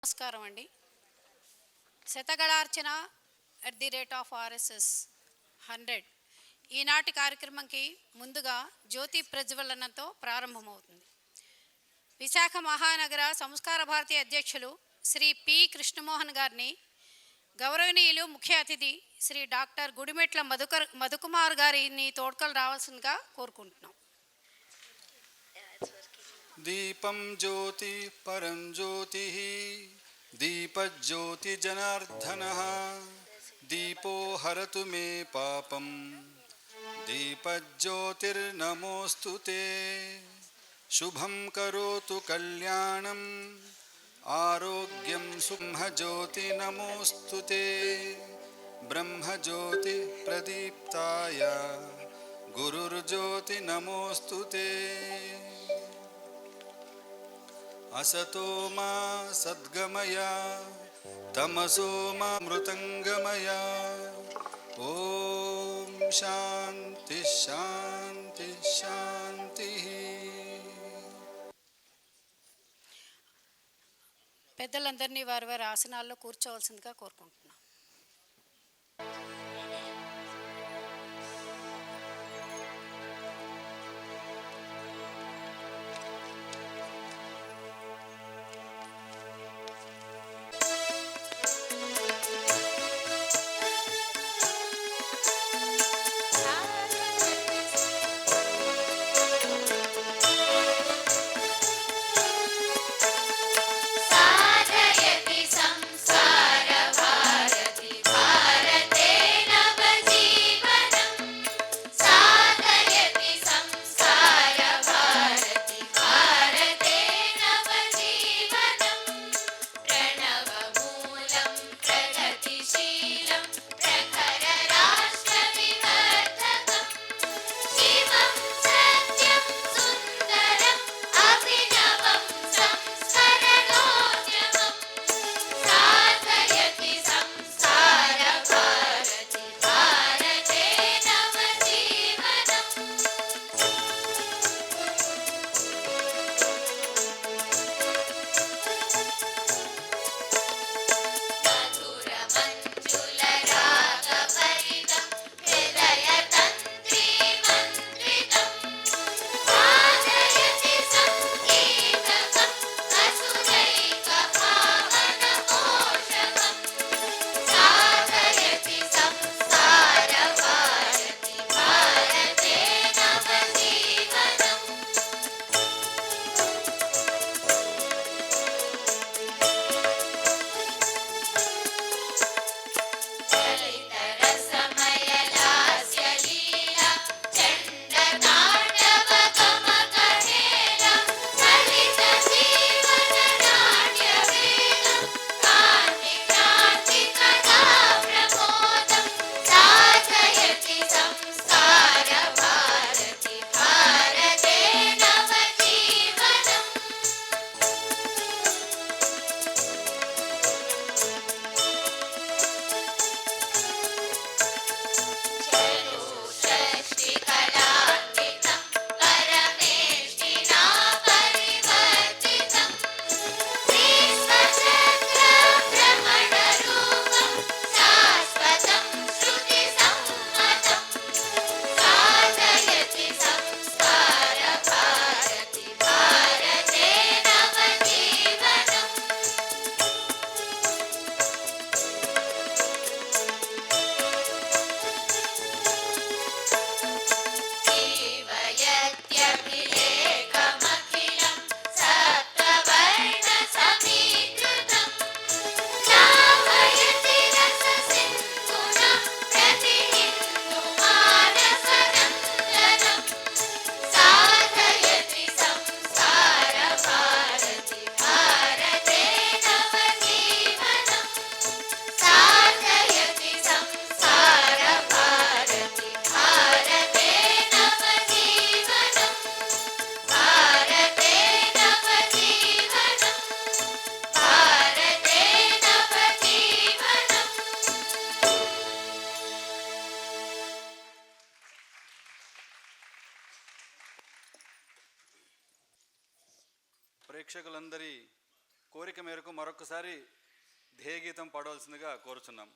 నమస్కారం అండి. శతగళార్చన @RSS 100 ఈనాటి కార్యక్రమంకి ముందుగా జ్యోతి ప్రజ్వలనతో ప్రారంభమవుతుంది. విశాఖ మహానగర సంస్కార భారతి అధ్యక్షులు శ్రీ పి కృష్ణమోహన్ గారిని, గౌరవనీయులు ముఖ్య అతిథి శ్రీ డాక్టర్ గుడిమెట్ల మధుకుమార్ గారిని తోడ్కలు రావాల్సిందిగా కోరుకుంటున్నాం. దీపం జ్యోతి పరం జ్యోతి దీపజ్యోతి జనార్దనః దీపో హరతు మే పాపం దీపజ్యోతిర్నమోస్తుతే శుభం కరోతు కళ్యాణం ఆరోగ్యం సుబ్రహ్మజ్యోతి నమోస్తుతే బ్రహ్మజ్యోతి ప్రదీప్తాయ గురుర్జ్యోతి నమోస్తుతే असतो मा सद्गमय तमसो मा मृतंगमय ओम शांति शांति शांति. పెద్దలందరినీ వారి వారి ఆసనాల్లో కూర్చోవలసిందిగా కోరుకుంటున్నాం. ప్రేక్షకులందరి కోరిక మేరకు మరొకసారి ధ్యేయగీతం పాడవలసిందిగా కోరుచున్నాం.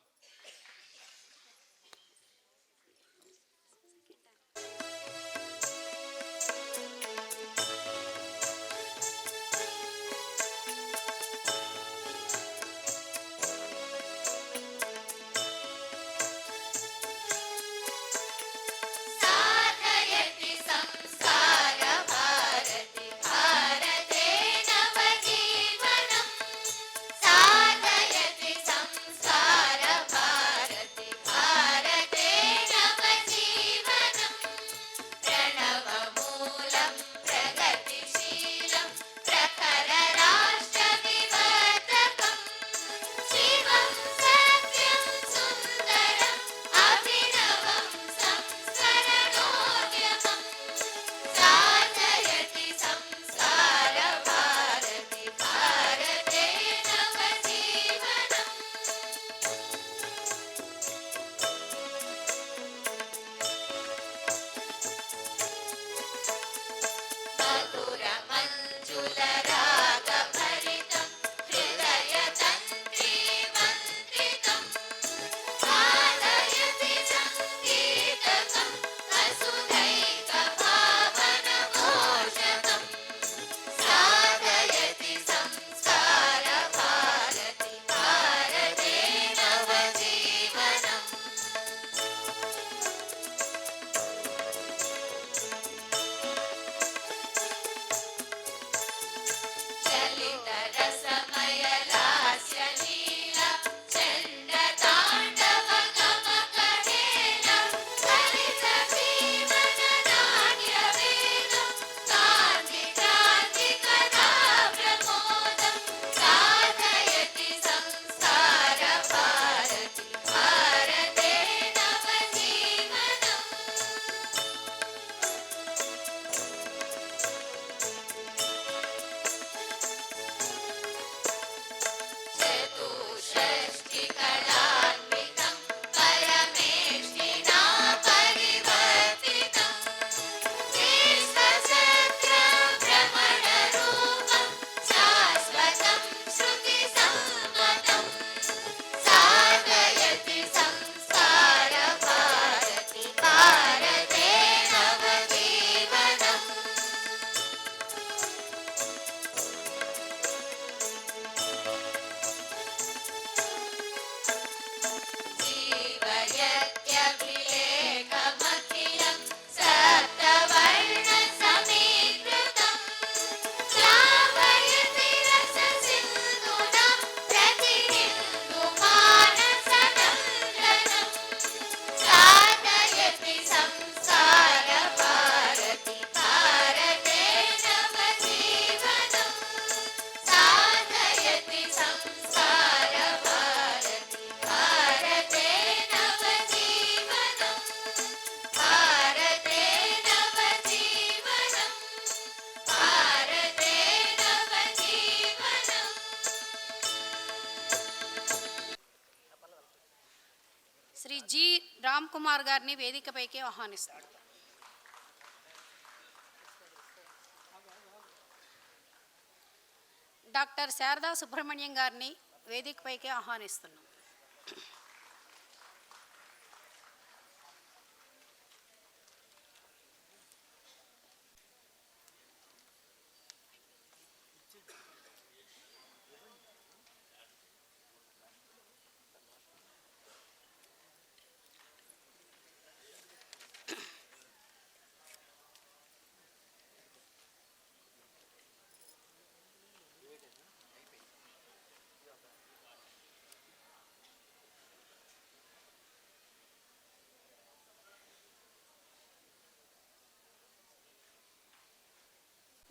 శ్రీ జి రామ్ కుమార్ గారిని వేదికపైకి ఆహ్వానిస్తారు. డాక్టర్ శారదా సుబ్రహ్మణ్యం గారిని వేదికపైకి ఆహ్వానిస్తున్నాం.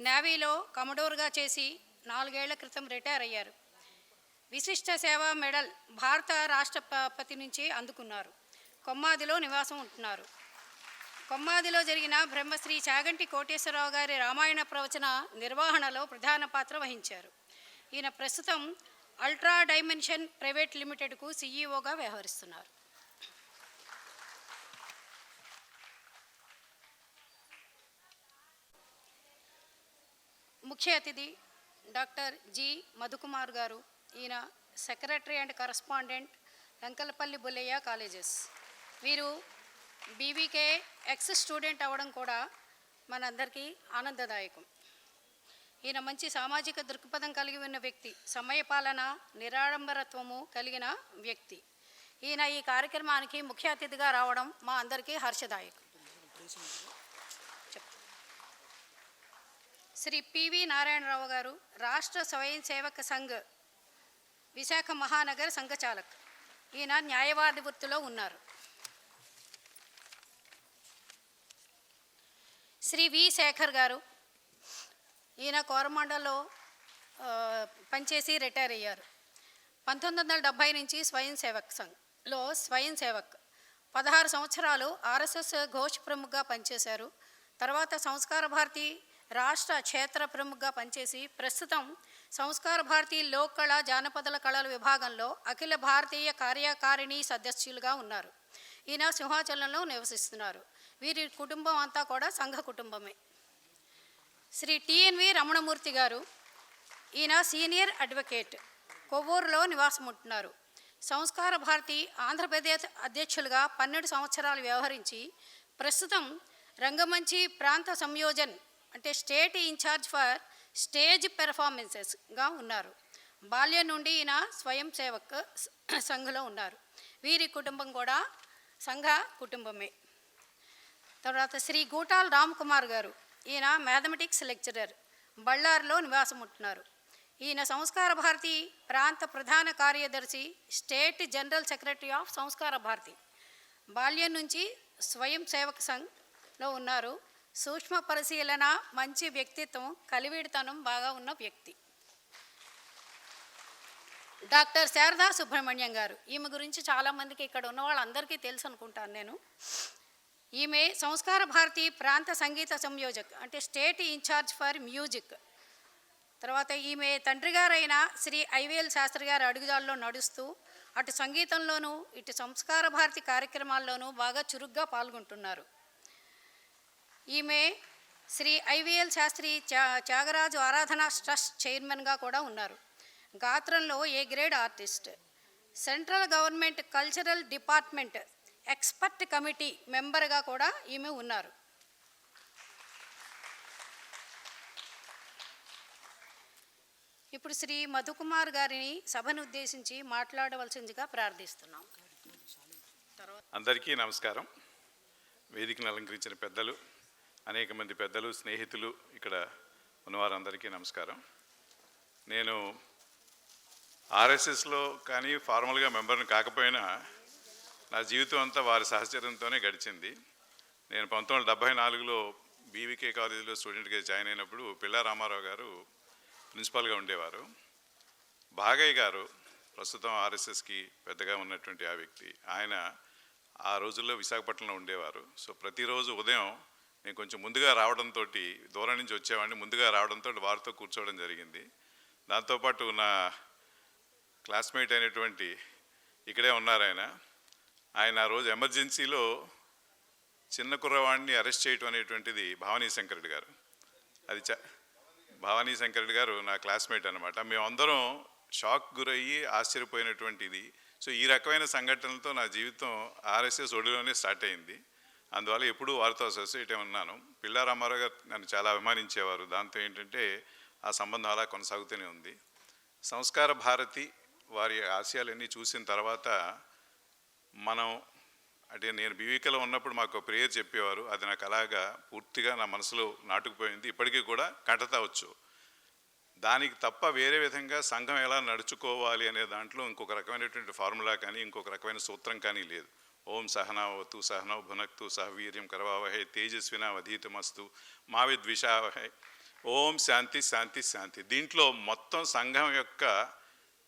నేవీలో కమడోర్గా చేసి 4 ఏళ్ల క్రితం రిటైర్ అయ్యారు. విశిష్ట సేవా మెడల్ భారత రాష్ట్రపతి నుంచి అందుకున్నారు. కొమ్మాదిలో నివాసం ఉంటున్నారు. కొమ్మాదిలో జరిగిన బ్రహ్మశ్రీ చాగంటి కోటేశ్వరరావు గారి రామాయణ ప్రవచన నిర్వహణలో ప్రధాన పాత్ర వహించారు. ఈయన ప్రస్తుతం అల్ట్రా డైమెన్షన్ ప్రైవేట్ లిమిటెడ్కు సీఈఓగా వ్యవహరిస్తున్నారు. ముఖ్య అతిథి డాక్టర్ జి మధుకుమార్ గారు. ఈయన secretary and correspondent, Lankalapalli Bullayya colleges. వీరు బీబీకే ఎక్స్ స్టూడెంట్ అవ్వడం కూడా మనందరికీ ఆనందదాయకం. ఈయన మంచి సామాజిక దృక్పథం కలిగి ఉన్న వ్యక్తి, సమయపాలన, నిరాడంబరత్వము కలిగిన వ్యక్తి. ఈయన ఈ కార్యక్రమానికి ముఖ్య అతిథిగా రావడం మా అందరికీ హర్షదాయకం. శ్రీ పివి నారాయణరావు గారు, రాష్ట్ర స్వయం సేవక సంఘ్ విశాఖ మహానగర్ సంఘచాలక్. ఈయన న్యాయవాది వృత్తిలో ఉన్నారు. శ్రీ వి శేఖర్ గారు, ఈయన కోరమండల్లో పనిచేసి రిటైర్ అయ్యారు. 1970 నుంచి స్వయం సేవక్ సంఘ్లో స్వయం సేవక్ 16 సంవత్సరాలు ఆర్ఎస్ఎస్ ఘోష్ ప్రముఖగా పనిచేశారు. తర్వాత సంస్కార భారతి రాష్ట్ర క్షేత్ర ప్రముఖగా పనిచేసి ప్రస్తుతం సంస్కార భారతి లోక్ కళ జానపదల కళల విభాగంలో అఖిల భారతీయ కార్యకారిణి సదస్యులుగా ఉన్నారు. ఈయన సింహాచలంలో నివసిస్తున్నారు. వీరి కుటుంబం అంతా కూడా సంఘ కుటుంబమే. శ్రీ టిఎన్వి రమణమూర్తి గారు, ఈయన సీనియర్ అడ్వకేట్, కొవ్వూరులో నివాసం ఉంటున్నారు. సంస్కార భారతి ఆంధ్రప్రదేశ్ అధ్యక్షులుగా 12 సంవత్సరాలు వ్యవహరించి ప్రస్తుతం రంగమంచి ప్రాంత సంయోజన్ అంటే స్టేట్ ఇన్ఛార్జ్ ఫర్ స్టేజ్ పెర్ఫార్మెన్సెస్గా ఉన్నారు. బాల్యం నుండి ఈయన స్వయం సేవక్ సంఘలో ఉన్నారు. వీరి కుటుంబం కూడా సంఘ కుటుంబమే. తర్వాత శ్రీ గూటాల్ రామ్ కుమార్ గారు, ఈయన మ్యాథమెటిక్స్ లెక్చరర్, బళ్ళారిలో నివాసం ఉంటున్నారు. ఈయన సంస్కార భారతి ప్రాంత ప్రధాన కార్యదర్శి, స్టేట్ జనరల్ సెక్రటరీ ఆఫ్ సంస్కార భారతి. బాల్యం నుంచి స్వయం సేవక్ సంఘ్లో ఉన్నారు. సూక్ష్మ పరిశీలన, మంచి వ్యక్తిత్వం, కలివిడితనం బాగా ఉన్న వ్యక్తి. డాక్టర్ శారదా సుబ్రహ్మణ్యం గారు, ఈమె గురించి చాలామందికి ఇక్కడ ఉన్న వాళ్ళందరికీ తెలుసు అనుకుంటాను నేను. ఈమె సంస్కార భారతి ప్రాంత సంగీత సంయోజక్ అంటే స్టేట్ ఇన్ఛార్జ్ ఫర్ మ్యూజిక్. తర్వాత ఈమె తండ్రి గారైన శ్రీ ఐవేల్ శాస్త్రి గారి అడుగుజాల్లో నడుస్తూ అటు సంగీతంలోనూ ఇటు సంస్కార భారతి కార్యక్రమాల్లోనూ బాగా చురుగ్గా పాల్గొంటున్నారు. ఈమె శ్రీ ఐవిఎల్ శాస్త్రి త్యాగరాజు ఆరాధన ట్రస్ట్ చైర్మన్గా కూడా ఉన్నారు. గాత్రంలో A grade artist. Central government cultural department expert committee మెంబర్గా కూడా ఈమె ఉన్నారు. ఇప్పుడు శ్రీ మధుకుమార్ గారిని సభను ఉద్దేశించి మాట్లాడవలసిందిగా ప్రార్థిస్తున్నాం. అందరికీ నమస్కారం. వేదికను అలంకరించిన పెద్దలు, అనేక మంది పెద్దలు, స్నేహితులు, ఇక్కడ ఉన్నవారందరికీ నమస్కారం. నేను ఆర్ఎస్ఎస్లో కానీ ఫార్మల్గా మెంబర్ని కాకపోయినా నా జీవితం అంతా వారి సహచర్యంతోనే గడిచింది. నేను 1974లో బీవీకే కాలేజీలో స్టూడెంట్గా జాయిన్ అయినప్పుడు పిల్లా రామారావు గారు ప్రిన్సిపాల్గా ఉండేవారు. భాగయ్య గారు ప్రస్తుతం ఆర్ఎస్ఎస్కి పెద్దగా ఉన్నటువంటి ఆ వ్యక్తి, ఆయన ఆ రోజుల్లో విశాఖపట్నంలో ఉండేవారు. సో ప్రతిరోజు ఉదయం నేను కొంచెం ముందుగా రావడంతో, దూరం నుంచి వచ్చేవాడిని, ముందుగా రావడంతో వారితో కూర్చోవడం జరిగింది. దాంతోపాటు నా క్లాస్మేట్ అయినటువంటి ఇక్కడే ఉన్నారు ఆయన ఆ రోజు ఎమర్జెన్సీలో చిన్న కుర్రవాడిని అరెస్ట్ చేయటం అనేటువంటిది భవానీ శంకరెడ్డి గారు, అది భవానీ శంకరెడ్డి గారు నా క్లాస్మేట్ అనమాట. మేమందరం షాక్ గురయ్యి ఆశ్చర్యపోయినటువంటిది. సో ఈ రకమైన సంఘటనలతో నా జీవితం ఆర్ఎస్ఎస్ ఒడిలోనే స్టార్ట్ అయింది. అందువల్ల ఎప్పుడూ వారితో అసోసియేట్ ఉన్నాను. పిల్లా రామారావు గారు నన్ను చాలా అభిమానించేవారు. దాంతో ఏంటంటే ఆ సంబంధం అలా కొనసాగుతూనే ఉంది. సంస్కార భారతి వారి ఆశయాలన్నీ చూసిన తర్వాత మనం అంటే నేను బీవీకేలో ఉన్నప్పుడు మాకు ప్రేయర్ చెప్పేవారు. అది నాకు అలాగా పూర్తిగా నా మనసులో నాటుకుపోయింది. ఇప్పటికీ కూడా కంటతావచ్చు. దానికి తప్ప వేరే విధంగా సంఘం ఎలా నడుచుకోవాలి అనే దాంట్లో ఇంకొక రకమైనటువంటి ఫార్ములా కానీ ఇంకొక రకమైన సూత్రం కానీ లేదు. ఓం సహనావతు సహనౌ భునక్తు సహవీర్యం కరవావహై తేజస్వినావధీతమస్తు మా విద్విషావహై ఓం శాంతి శాంతి శాంతి. దీంట్లో మొత్తం సంఘం యొక్క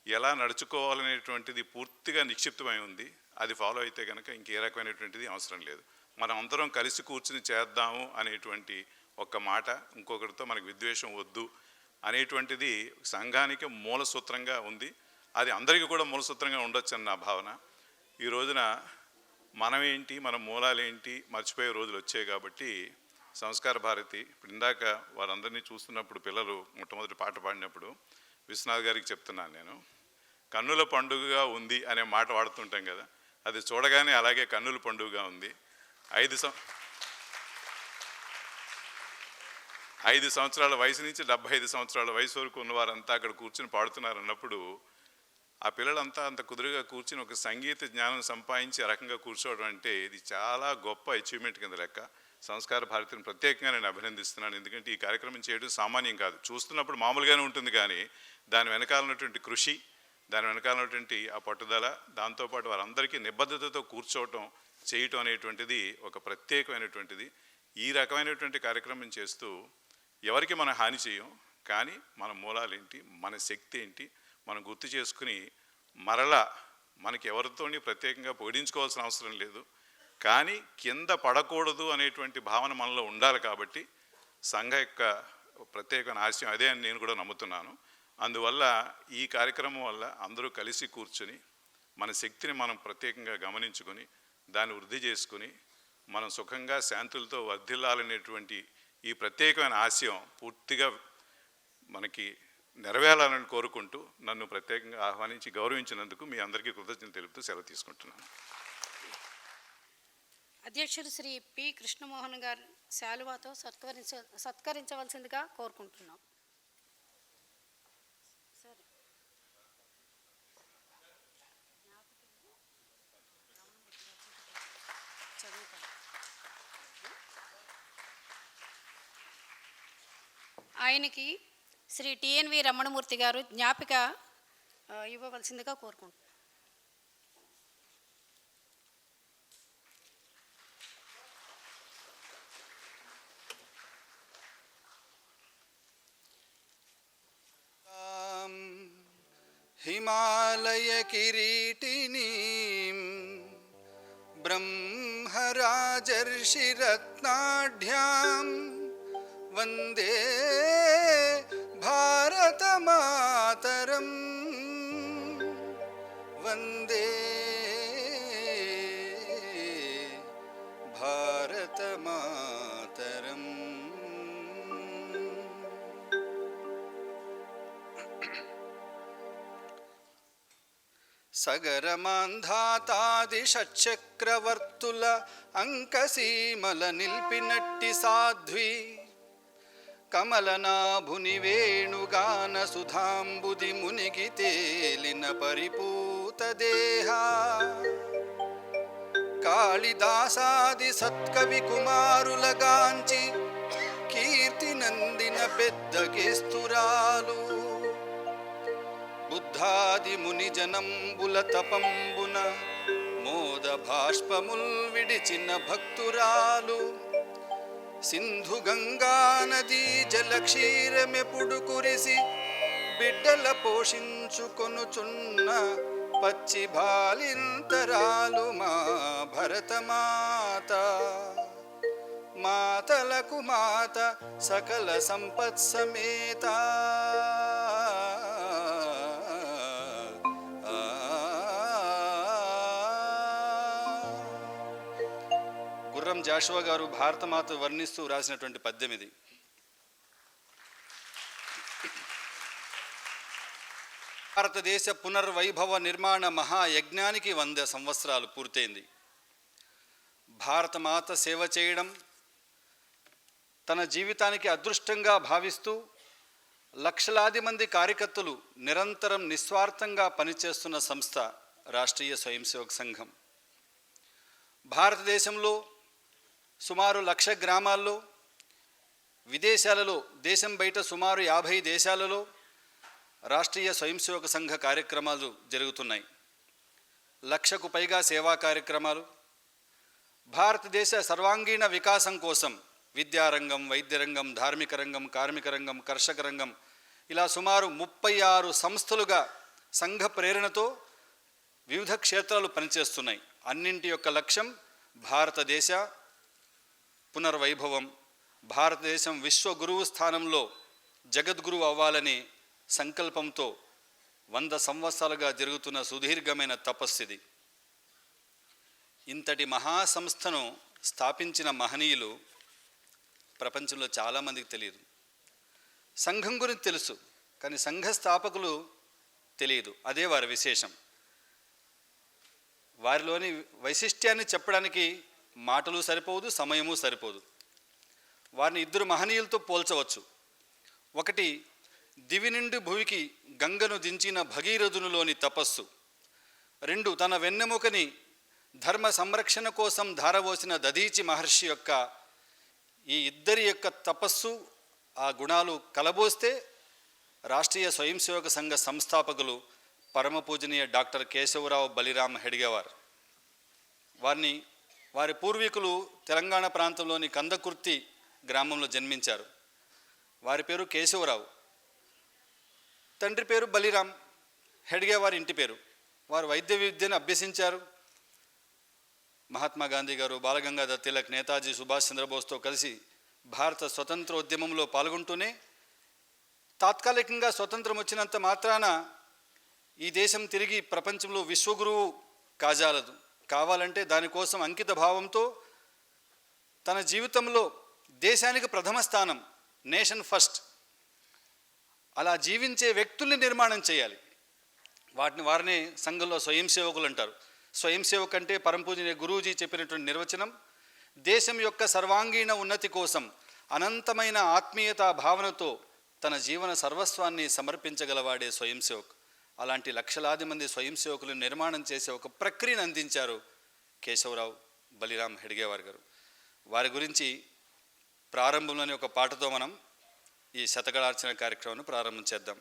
ఎలా నడుచుకోవాలనేటువంటిది పూర్తిగా నిక్షిప్తమై ఉంది. అది ఫాలో అయితే కనుక ఇంకే రకమైనటువంటిది అవసరం లేదు. మనం అందరం కలిసి కూర్చుని చేద్దాము అనేటువంటి ఒక్క మాట, ఇంకొకరితో మనకు విద్వేషం వద్దు అనేటువంటిది సంఘానికి మూల సూత్రంగా ఉంది. అది అందరికీ కూడా మూల సూత్రంగా ఉండొచ్చు అని నా భావన. ఈ రోజున మనమేంటి, మన మూలాలేంటి మర్చిపోయే రోజులు వచ్చాయి. కాబట్టి సంస్కార భారతి. ఇప్పుడు ఇందాక వారందరినీ చూస్తున్నప్పుడు పిల్లలు మొట్టమొదటి పాట పాడినప్పుడు విశ్వనాథ్ గారికి చెప్తున్నాను నేను, కన్నుల పండుగగా ఉంది అనే మాట వాడుతుంటాం కదా, అది చూడగానే అలాగే కన్నుల పండుగగా ఉంది. 5 సంవత్సరాల వయసు నుంచి 75 సంవత్సరాల వయసు వరకు ఉన్నవారంతా అక్కడ కూర్చుని పాడుతున్నారు అన్నప్పుడు ఆ పిల్లలంతా అంత కుదురుగా కూర్చుని ఒక సంగీత జ్ఞానం సంపాదించి ఆ రకంగా కూర్చోవడం అంటే ఇది చాలా గొప్ప అచీవ్మెంట్ కింద లెక్క. సంస్కార భారతిని ప్రత్యేకంగా నేను అభినందిస్తున్నాను. ఎందుకంటే ఈ కార్యక్రమం చేయడం సామాన్యం కాదు. చూస్తున్నప్పుడు మామూలుగానే ఉంటుంది, కానీ దాని వెనకాలన్నటువంటి కృషి, దాని వెనకాలన్నటువంటి ఆ పట్టుదల, దాంతోపాటు వారందరికీ నిబద్ధతతో కూర్చోవటం చేయటం అనేటువంటిది ఒక ప్రత్యేకమైనటువంటిది. ఈ రకమైనటువంటి కార్యక్రమం చేస్తూ ఎవరికి మనం హాని చేయం, కానీ మన మూలాలేంటి, మన శక్తి ఏంటి మనం గుర్తు చేసుకుని మరలా మనకి ఎవరితోని ప్రత్యేకంగా పొగిడించుకోవాల్సిన అవసరం లేదు, కానీ కింద పడకూడదు అనేటువంటి భావన మనలో ఉండాలి. కాబట్టి సంఘ యొక్క ప్రత్యేకమైన ఆశయం అదే అని నేను కూడా నమ్ముతున్నాను. అందువల్ల ఈ కార్యక్రమం వల్ల అందరూ కలిసి కూర్చుని మన శక్తిని మనం ప్రత్యేకంగా గమనించుకొని దాన్ని వృద్ధి చేసుకుని మనం సుఖంగా శాంతులతో వర్ధిల్లాలనేటువంటి ఈ ప్రత్యేకమైన ఆశయం పూర్తిగా మనకి నెరవేరాలని కోరుకుంటూ నన్ను ప్రత్యేకంగా ఆహ్వానించి గౌరవించినందుకు మీ అందరికీ కృతజ్ఞతలు తెలుపుతూ సెలవు తీసుకుంటున్నాను. అధ్యక్షుడు శ్రీ పి కృష్ణమోహన్ గారు శాలువాతో సత్కరించవలసిందిగా కోరుకుంటున్నాం. ఆయనకి శ్రీ టిఎన్వి రమణమూర్తి గారు జ్ఞాపిక ఇవ్వవలసిందిగా కోరుకుంటున్నాం. హిమాలయ కిరీటినీం బ్రహ్మరాజర్షిరత్నాఢ్యాం వందే భారతమాతరం వందే భారతమాతరం. సగరమాంధాతాది షట్చక్రవర్తుల అంకసీమల నిల్పినట్టి సాధ్వి కమలనాభుని వేణుగాన సుధాంబుది మునిగి తేలిన పరిపూత దేహ కాళిదాసాది సత్కవి కుమారులగాంచి కీర్తి నందిన పెద్ద కేస్తురాలు బుద్ధాది ముని జనంబుల తపంబున మోద భాష్పముల్ విడిచిన భక్తురాలు సింధు గంగా నదీ జలక్షీరమెప్పుడు కురిసి బిడ్డల పోషించుకొనుచున్న పచ్చి బాలింతరాలు మా భరతమాత. మాతలకు మాత సకల సంపత్సమేత. గుర్రం జాషువా గారు భారతమాత వర్ణిస్తూ రాసినటువంటి పద్యం ఇది. భారతదేశ పునర్వైభవ నిర్మాణ మహాయజ్ఞానికి 100 సంవత్సరాలు పూర్తయింది. భారతమాత సేవ చేయడం తన జీవితానికి అదృష్టంగా భావిస్తూ లక్షలాది మంది కార్యకర్తలు నిరంతరం నిస్వార్థంగా పనిచేస్తున్న సంస్థ రాష్ట్రీయ స్వయం సేవక్ సంఘం. భారతదేశంలో సుమారు 1,00,000 గ్రామాల్లో, విదేశాలలో, దేశం బయట సుమారు 50 దేశాలలో రాష్ట్రీయ స్వయం సేవక సంఘ కార్యక్రమాలు జరుగుతున్నాయి. 1,00,000కు పైగా సేవా కార్యక్రమాలు. భారతదేశ సర్వాంగీణ వికాసం కోసం విద్యారంగం, వైద్యరంగం, ధార్మిక రంగం, కార్మిక రంగం, కర్షక రంగం ఇలా సుమారు 36 సంస్థలుగా సంఘ ప్రేరణతో వివిధ క్షేత్రాలు పనిచేస్తున్నాయి. అన్నింటి యొక్క లక్ష్యం భారతదేశ పునర్వైభవం, భారతదేశం విశ్వగురువు స్థానంలో జగద్గురువు అవ్వాలని సంకల్పంతో 100 సంవత్సరాలుగా జరుగుతున్న సుదీర్ఘమైన తపస్సిది. ఇంతటి మహాసంస్థను స్థాపించిన మహనీయులు ప్రపంచంలో చాలామందికి తెలియదు. సంఘం గురించి తెలుసు, కానీ సంఘ స్థాపకులు తెలియదు. అదే వారి విశేషం. వారిలోని వైశిష్ట్యాన్ని చెప్పడానికి మాటలు సరిపోదు, సమయము సరిపోదు. వారిని ఇద్దరు మహనీయులతో పోల్చవచ్చు. ఒకటి, దివి నుండి భువికి గంగను దించిన భగీరథునిలోని తపస్సు. రెండు, తన వెన్నెముకని ధర్మ సంరక్షణ కోసం ధారవోసిన దధీచి మహర్షి యొక్క ఈ ఇద్దరి యొక్క తపస్సు, ఆ గుణాలు కలబోస్తే రాష్ట్రీయ స్వయం సేవక సంఘ సంస్థాపకులు పరమ పూజనీయ డాక్టర్ కేశవరావు బలిరామ్ హెడ్గేవార్. వారి పూర్వీకులు తెలంగాణ ప్రాంతంలోని కందకుర్తి గ్రామంలో జన్మించారు. వారి పేరు కేశవరావు, తండ్రి పేరు బలిరామ్, హెడ్గేవార్ ఇంటి పేరు. వారు వైద్య విద్యను అభ్యసించారు. మహాత్మా గాంధీ గారు, బాలగంగాధర్ తిలక్, నేతాజీ సుభాష్ చంద్రబోస్తో కలిసి భారత స్వతంత్రోద్యమంలో పాల్గొంటూనే తాత్కాలికంగా స్వతంత్రం వచ్చినంత మాత్రాన ఈ దేశం తిరిగి ప్రపంచంలో విశ్వగురువు కాజాలదు. కావాలంటే దానికోసం అంకిత భావంతో తన జీవితంలో దేశానికి ప్రథమ స్థానం, నేషన్ ఫస్ట్, అలా జీవించే వ్యక్తుల్ని నిర్మాణం చేయాలి. వారిని సంఘంలో స్వయం సేవకులు అంటారు. స్వయం సేవకు అంటే పరమపూజనీయ గురూజీ చెప్పినటువంటి నిర్వచనం, దేశం యొక్క సర్వాంగీణ ఉన్నతి కోసం అనంతమైన ఆత్మీయతా భావనతో తన జీవన సర్వస్వాన్ని సమర్పించగలవాడే స్వయం సేవకు. అలాంటి లక్షలాది మంది స్వయం సేవకులను నిర్మాణం చేసే ఒక ప్రక్రియను అందించారు కేశవరావు బలిరామ్ హెడ్గేవార్ గారు. వారి గురించి ప్రారంభంలోని ఒక పాటతో మనం ఈ శతకళార్చన కార్యక్రమాన్ని ప్రారంభం చేద్దాం.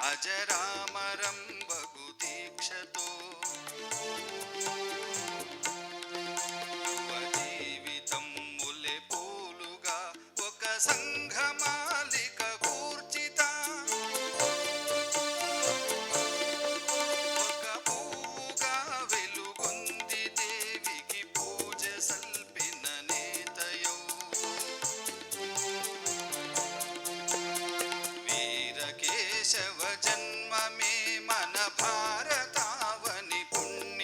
అజరామరం బగు దీక్షతో యువ జీవితం ములె పూలుగా ఒక సంఘమాలిక కూర్చిత ఒక పువ్వుగా వెలుగొంది దేవికి పూజ సల్పిన నేతయో వీర కేశవ జన్మమే మన భారతావని పుణ్య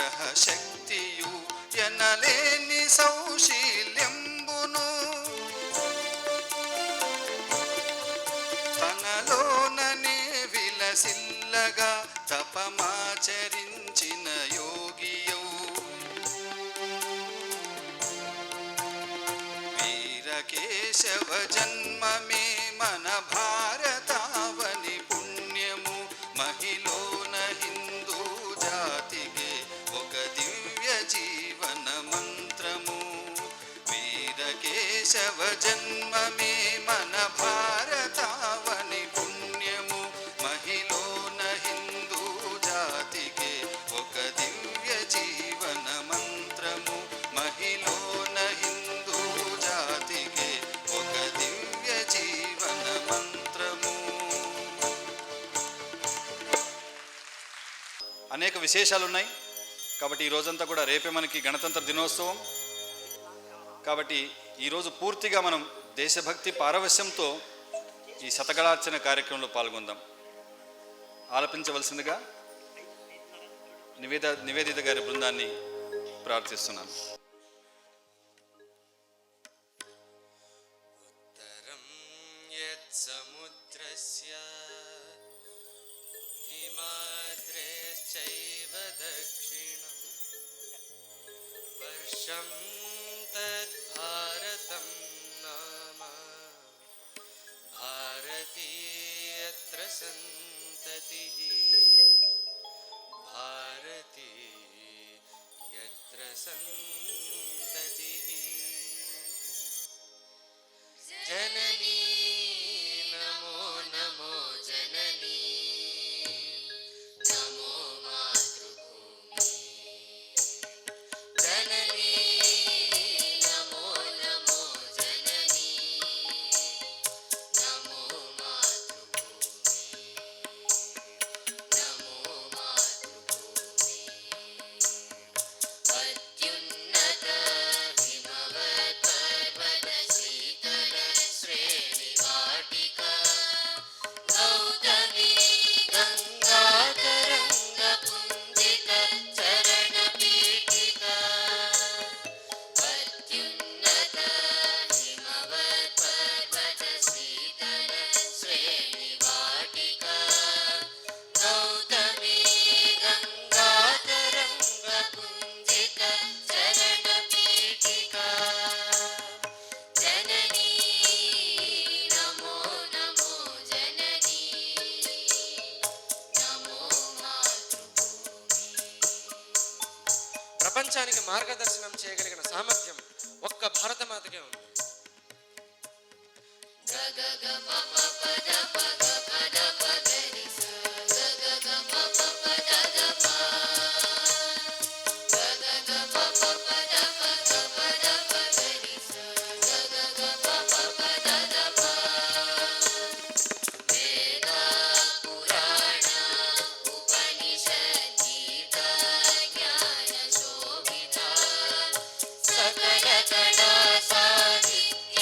సంగ్రహ శక్తియు ఎనలేని సౌశీల్యంబును తనలోననే విలసిల్లగా తపమాచరించిన యోగియౌ వీరకేశవ జన్మమే మన భారతావని పుణ్యము మహిళన హిందూ జాతికి ఒక దివ్య జీవన మంత్రము వీరకేశవ జన్మమే మన భారతావని పుణ్యము మహిళన హిందూ జాతికి ఒక దివ్య జీవన మంత్రము మహిళన హిందూ జాతికి ఒక దివ్య జీవన మంత్రము. అనేక విశేషాలు ఉన్నాయి కాబట్టి ఈ రోజంతా కూడా రేపే మనకి గణతంత్ర దినోత్సవం కాబట్టి ఈరోజు పూర్తిగా మనం దేశభక్తి పారవశ్యంతో ఈ శతగళార్చన కార్యక్రమంలో పాల్గొందాం. ఆలపించవలసిందిగా నివేదిత గారి బృందాన్ని ప్రార్థిస్తున్నాను. ఉత్తరం యత్సముద్రస్య హిమాద్రేశ్చైవ దక్షిణం వర్షం తద్భారతం నామ భారతీయత్ర సంతతిః భారతీయత్ర సంతతిః జననీ నమో నమో జననీ నమో మాతృభూమి జననీ నమో నమో జననీ నమో మాతృభూమి నమో మాతృభూమి అత్యున్నత హిమవత్ పర్వత శీతల శ్రేణి వాటికా గౌతమి గంగా తరంగ పుంజిక చరణ పీఠికా అత్యున్నత హిమవత్ పర్వత శీతల శ్రేణి వాటికా గౌతమి గంగా తరంగ పుంజిక చరణ పీఠికా జననీ నమో నమో జననీ నమో మాతృభూమి. ప్రపంచానికి మార్గదర్శనం చేయగలిగిన సామర్థ్యం ఒక్క భారతమాతకే ఉంది. గగ పప పద పగ పద పగరి స గగ పప పద గ ప గగ పప పద పగ పద పగరి స గగ పప పద గ ప వేద పురాణ ఉపనిషద్ గీత జ్ఞాన శోభిత సకల కళా సాహిత్య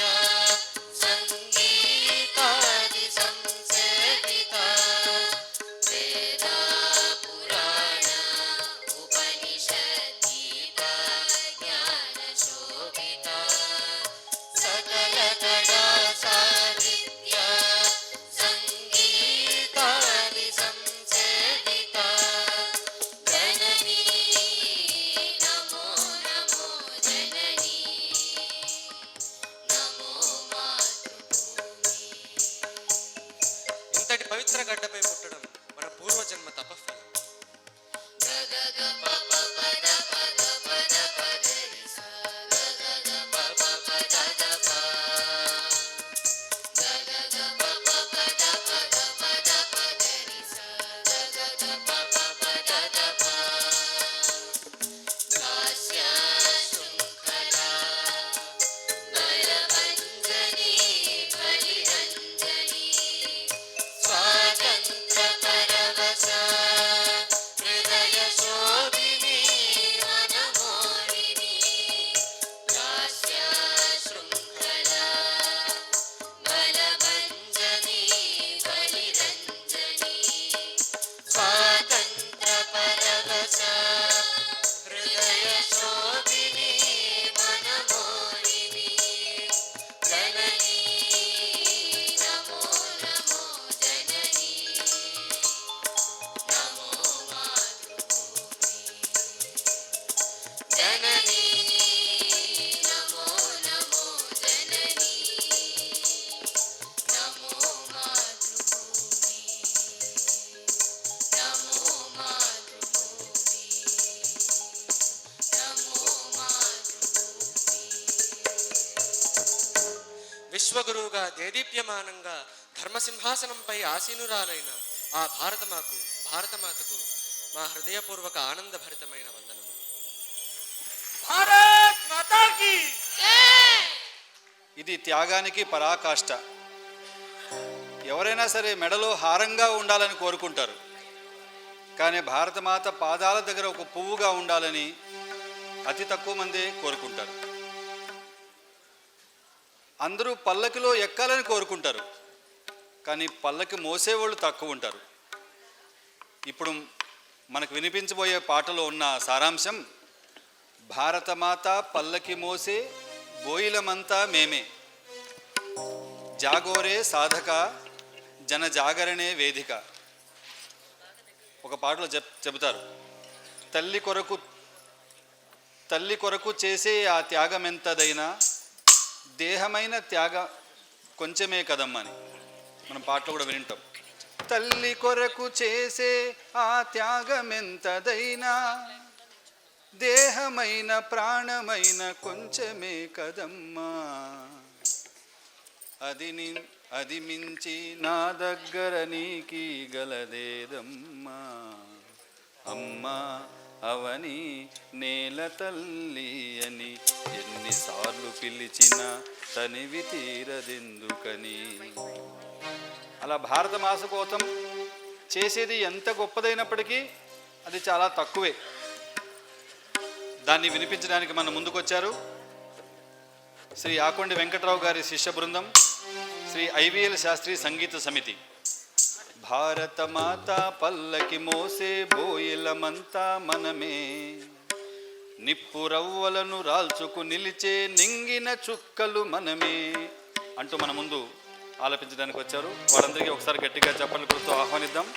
సంగీతాది సంసేవిత వేద పురాణ ఉపనిషద్ గీత జ్ఞాన శోభిత సకల కళా సాహిత్య సంగీతాది సంసేవిత జననీ నమో నమో జననీ నమో మాతృభూమి. ఇంతటి పవిత్ర గడ్డపై పుట్టడం మన పూర్వజన్మ తపఫలం. గగ పప పద పగ పద పగరి స గగ పప పద గ ప గగ పప పద పగ పద పగరి స గగ పప పద గ ప లాస్య శృంఖలా బలవంజనీ బలిరంజనీ స్వాతంత్ర పరవశ హృదయ శోభినీ మనమోహినీ విశ్వగురువుగా దేదీప్యమానంగా ధర్మసింహాసనంపై ఆసీనురాలైన ఆ భారతమాతకు మా హృదయపూర్వక ఆనందభరితమైన వందనములు. భారత్ మాతాకి ఇది త్యాగానికి పరాకాష్ట. ఎవరైనా సరే మెడలో హారంగా ఉండాలని కోరుకుంటారు, కానీ భారతమాత పాదాల దగ్గర ఒక పువ్వుగా ఉండాలని అతి తక్కువ మందే కోరుకుంటారు. అందరూ పల్లకిలో ఎక్కాలని కోరుకుంటారు, కానీ పల్లకి మోసేవాళ్ళు తక్కువ ఉంటారు. ఇప్పుడు మనకు వినిపించబోయే పాటలో ఉన్న సారాంశం: భారతమాత పల్లకి మోసే బోయిలమంతా మేమే, జాగోరే సాధక జన జాగరణే వేదిక. ఒక పాటలో చెబుతారు, తల్లి కొరకు చేసే ఆ త్యాగమెంతదైనా దేహమైన త్యాగ కొంచెమే కదమ్మని మనం పాటలో కూడా వింటాం. తల్లి కొరకు చేసే ఆ త్యాగమెంతదైనా దేహమైన ప్రాణమైన కొంచెమే కదమ్మా, అది మించి నా దగ్గర నీకి గలదేదమ్మా. అమ్మా అవని నేల తల్లి అని ఎన్నిసార్లు పిలిచిన తనివి తీరదెందుకని. అలా భారత మాస కోసం చేసేది ఎంత గొప్పదైనప్పటికీ అది చాలా తక్కువే. దాన్ని వినిపించడానికి మన ముందుకొచ్చారు శ్రీ ఆకొండి వెంకట్రావు గారి శిష్య బృందం, శ్రీ ఐవిఎల్ శాస్త్రి సంగీత సమితి. భారతమాత పల్లకి మోసే బోయిలమంతా మనమే, నిప్పు రవ్వలను రాల్చుకు నిలిచే నింగిన చుక్కలు మనమే అంటూ మన ముందు ఆలపించడానికి వచ్చారు. వారందరికీ ఒకసారి గట్టిగా చప్పట్లు కొడుతూ ఆహ్వానిద్దాం.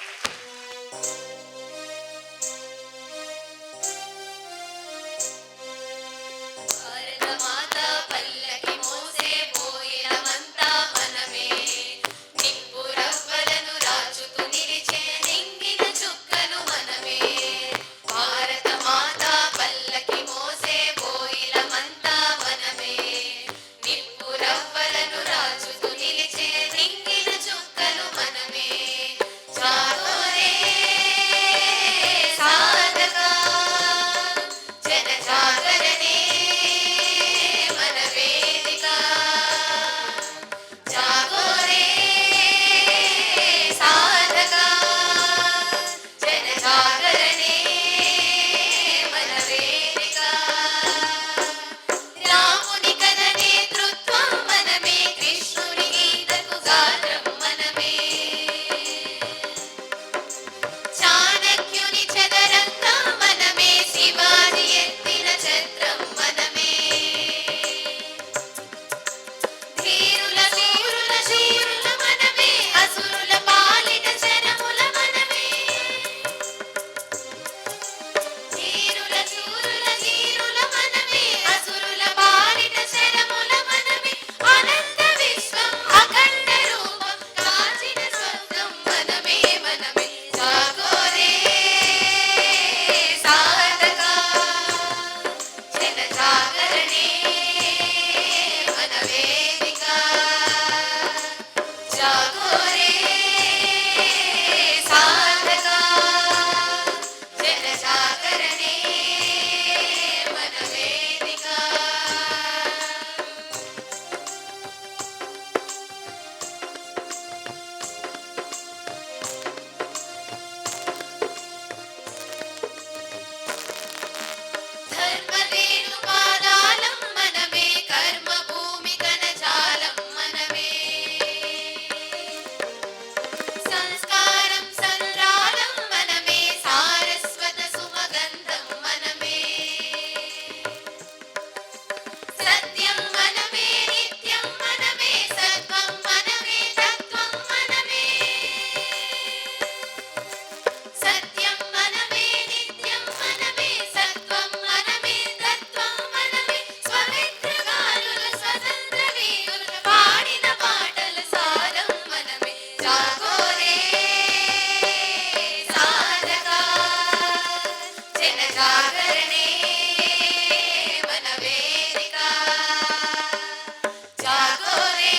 జాగోరే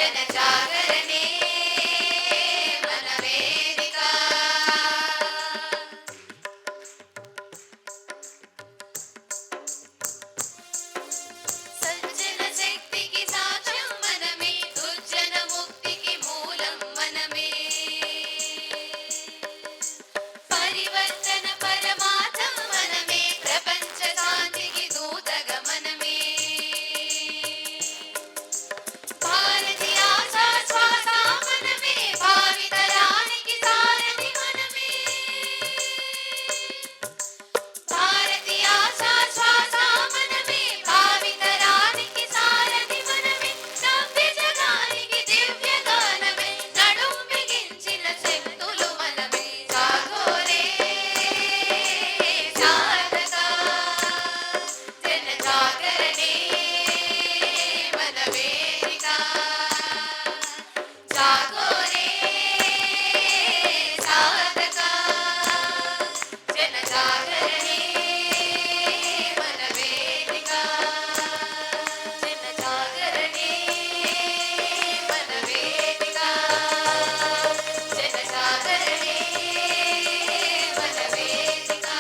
जनजागरणे मनवेदिका सज्जन शक्ति की साक्ष्यं मनमे दुर्जन मुक्ति की मूलं मनमे परिवर्तन परमार्थं मनमे प्रपंच शांति की दूतग मनमे भारतीय आशा श्वासा मनमे भावितराనికి సారథి మనమే भारतीय आशा श्वासा मनमे भावितराనికి సారథి మనమే నవ్య జగానికి దివ్య గానమే నడుం బిగించిన శక్తులు మనమే జాగోరే సాధకా జన జాగరణే మనవేదికా జాగోరే సాధకా జన జాగరణే మనవేదికా జన జాగరణే మనవేదికా జన జాగరణే మనవేదికా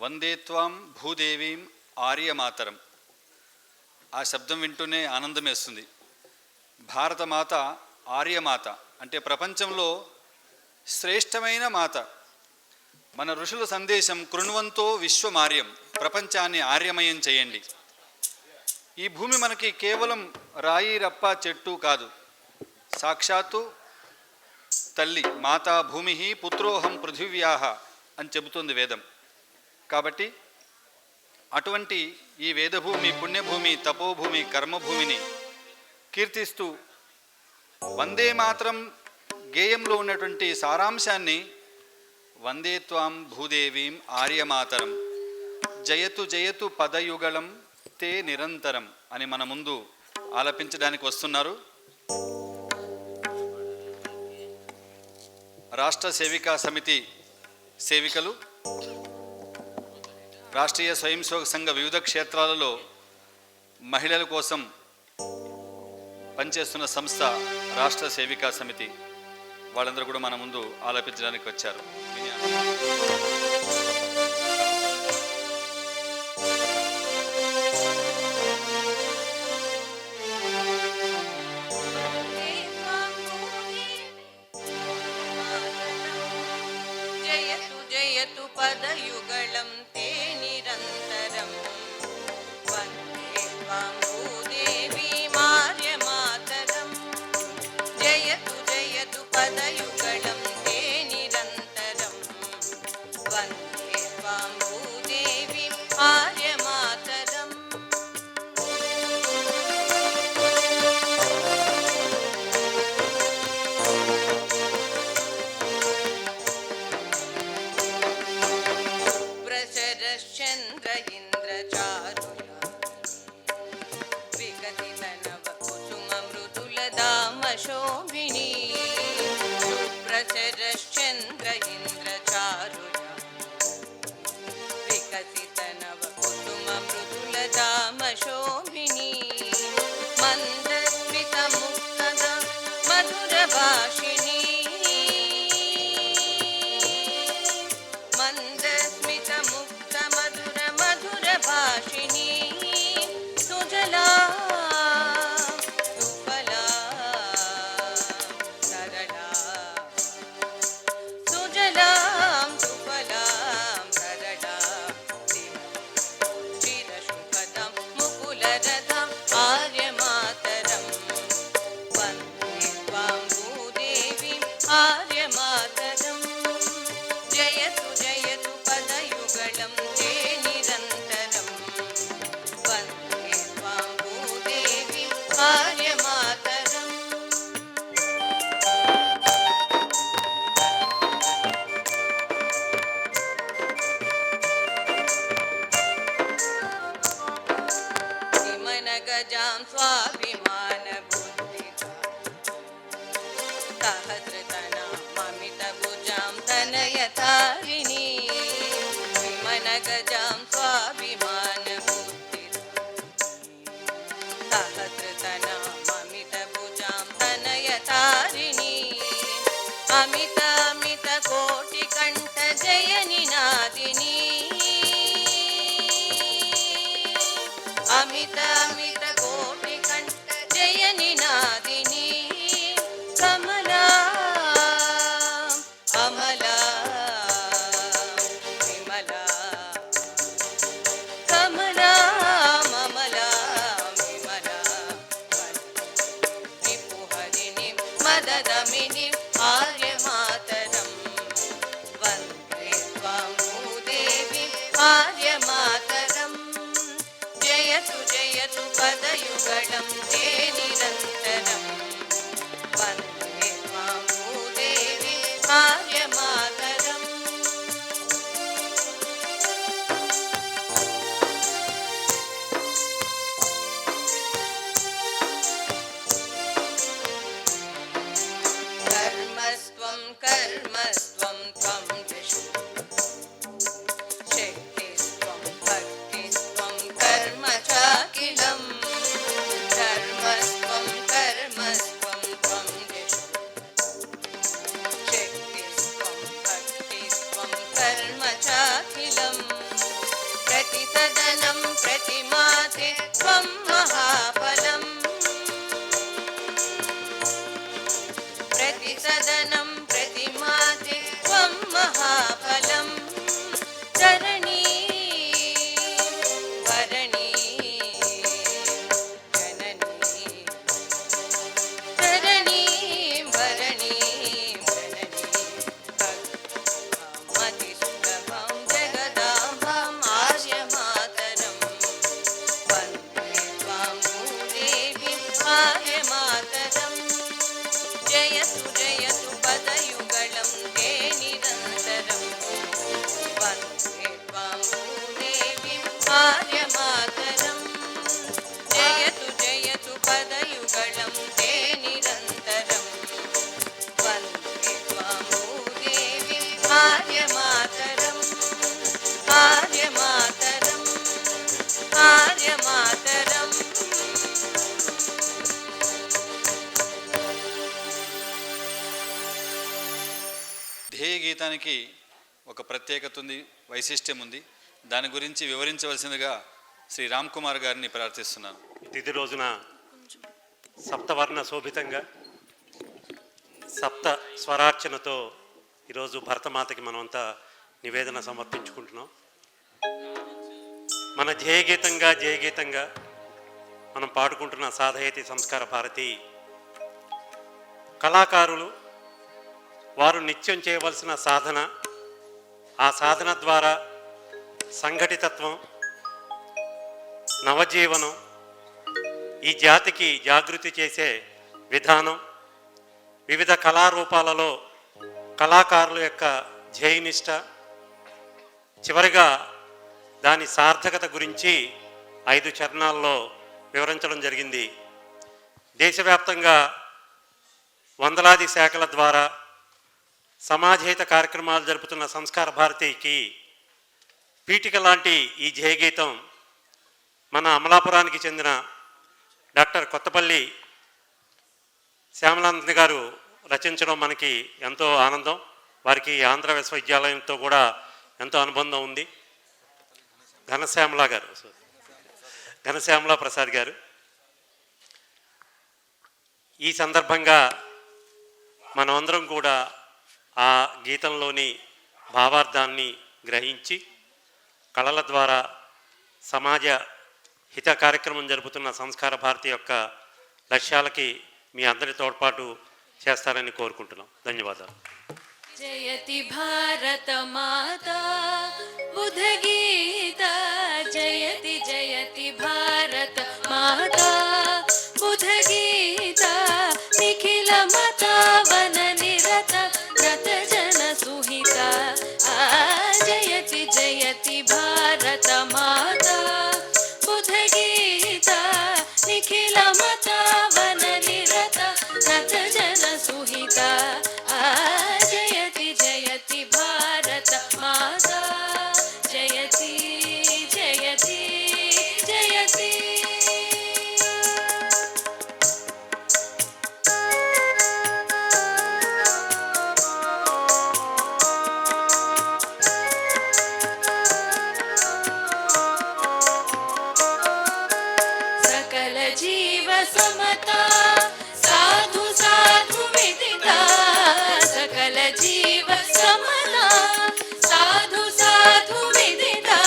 వందే త్వాం భూదేవీం ఆర్యమాతరం. ఆ శబ్దం వింటూనే ఆనందం వేస్తుంది. భారతమాత ఆర్యమాత అంటే ప్రపంచంలో శ్రేష్టమైన మాత. మన ఋషుల సందేశం కృణ్వంతో విశ్వమార్యం, ప్రపంచాన్ని ఆర్యమయం చేయండి. ఈ భూమి మనకి కేవలం రాయి రప్ప చెట్టు కాదు, సాక్షాత్తు తల్లి మాతా భూమి పుత్రోహం పృథివ్యాహ అని చెబుతుంది వేదం. కాబట్టి అటువంటి ఈ వేదభూమి, పుణ్యభూమి, తపోభూమి, కర్మభూమిని కీర్తిస్తూ వందే మాత్రం గేయంలో ఉన్నటువంటి సారాంశాన్ని వందే త్వాం భూదేవీం ఆర్యమాతరం జయతు జయతు పదయుగళం తే నిరంతరం అని మన ముందు ఆలపించడానికి వస్తున్నారు రాష్ట్ర సేవికా సమితి సేవికలు, రాష్ట్రీయ స్వయం సేవక సంఘ వివిధ క్షేత్రాలలో మహిళల కోసం పనిచేస్తున్న సంస్థ రాష్ట్ర సేవికా సమితి. వాళ్ళందరూ కూడా మన ముందు ఆలపించడానికి వచ్చారు. జయతు జయతు పదయుగళం తే నిరంతరం వందే త్వాం భూదేవీ ఆర్యమాతరం. జయతు జయతు పదయుగళం తే నిరంతరం వందే త్వాం భూదేవీ ఆర్యమాతరం. ప్రచరశ్చంద్ర ఇంద్రచారుల వికసిత నవ కుసుమ మృదుల దామ శోభిని. ప్రచరశ్చంద్ర ఇంద్రచారుల వికసిత నవ కుసుమ మృదుల దామ శోభిని. మందస్మిత ముక్తద మధుర భాషిణి. మందస్మిత ముక్త మధుర మధుర భాషిణి. సుజలా సుఫలా సరళా సుజలాం సుఫలాం సరళా చిరశుభదం ముకులరథం ఆర్యమాతరం వందే త్వాం భూదేవీం ఆర్యమాతరం. జయతు జయతు పదయుగళం తే నిరంతరం వందే త్వాం భూదేవీం ఆర్యమాతరం. విమనగజాం స్వాభిమాన బుద్ధిగా సహస్రతనామమిత భుజాం తనయతారిణి. విమనగజాం స్వాభిమాన బుద్ధిగా అమిత అమిత కోటి కంఠ జయ నినాదిని కమలా అమలా విమలా కమలా మమలా విమలా రిపుహరిణి మదదమిని ఆర్యమాతరం వందే త్వాం భూదేవి ఆర్యమాతరం జయతు జయతు పదయుగళం తే నిరంతరం వందే త్వాం భూదేవి ఆర్యమాతరం కర్మస్త్వం కర్మస్త్వం త్వం జషు శక్తిస్త్వం భక్తిస్త్వం కర్మ చాకిలం కర్మస్త్వం కర్మస్త్వం త్వం జషు శక్తిస్త్వం భక్తిస్త్వం కర్మ చాకిలం ప్రతిసదనం ప్రతిమాతే త్వం మహాఫలం ప్రతిసదనం ప్రతిమాతే త్వం మహాఫలం చరణీ వరణీ జననీ చరణీ వరణీ జననీ భక్తి సులభం జగదాంబం ఆర్యమాతరం వందే త్వాం భూదేవి ఆర్యమాతరం జయతు జయతు పదయుగళం తే నిరంతరం వందే త్వాం భూదేవి ఆర్యమాతరం జయతు జయతు పదయుగళం తే నిరంతరం వందే త్వాం భూదేవి ఆర్యమాతరం ఆర్యమాతరం ఆర్యమాతరం. ధ్యేయ గీతానికి ఒక ప్రత్యేకత ఉంది, వైశిష్ట్యం ఉంది. దాని గురించి వివరించవలసిందిగా శ్రీ రామ్ కుమార్ గారిని ప్రార్థిస్తున్నాను. తిథి రోజున సప్తవర్ణ శోభితంగా సప్త స్వరార్చనతో ఈరోజు భరతమాతకి మనమంతా నివేదన సమర్పించుకుంటున్నాం. మన జయగీతంగా మనం పాడుకుంటున్న సాధయతి సంస్కార భారతి కళాకారులు వారు నిత్యం చేయవలసిన సాధన, ఆ సాధన ద్వారా సంఘటితత్వం, నవజీవనం, ఈ జాతికి జాగృతి చేసే విధానం, వివిధ కళారూపాలలో కళాకారుల యొక్క ధ్యేయనిష్ట, చివరిగా దాని సార్థకత గురించి 5 చరణాల్లో వివరించడం జరిగింది. దేశవ్యాప్తంగా వందలాది శాఖల ద్వారా సమాజహిత కార్యక్రమాలు జరుపుతున్న సంస్కార భారతికి పీఠిక లాంటి ఈ జయగీతం మన అమలాపురానికి చెందిన డాక్టర్ కొత్తపల్లి శ్యామలానంద గారు రచించడం మనకి ఎంతో ఆనందం. వారికి ఆంధ్ర విశ్వవిద్యాలయంతో కూడా ఎంతో అనుబంధం ఉంది. ఘనశ్యామలా ప్రసాద్ గారు ఈ సందర్భంగా మనమందరం కూడా ఆ గీతంలోని భావార్థాన్ని గ్రహించి కళల ద్వారా సమాజ హిత కార్యక్రమం జరుపుతున్న సంస్కార భారతి యొక్క లక్ష్యాలకి మీ అందరి తోడ్పాటు చేస్తారని కోరుకుంటున్నాం. ధన్యవాదాలు. జయతి భారత మాతా బుధ గీత జయతి జయతి భారత మాతా బుధ గీత నిఖిల మతావన నిరత రత జన సుహిత జయతి జయతి భారత మాతా బుధ గీత నిఖిల మతావన నిరత రత జన సుహిత జయతి జయతి భారత మాతా జయతి జయతి జయతి. समता साधु साधु विदिता सकल जीव समता साधु साधु विदिता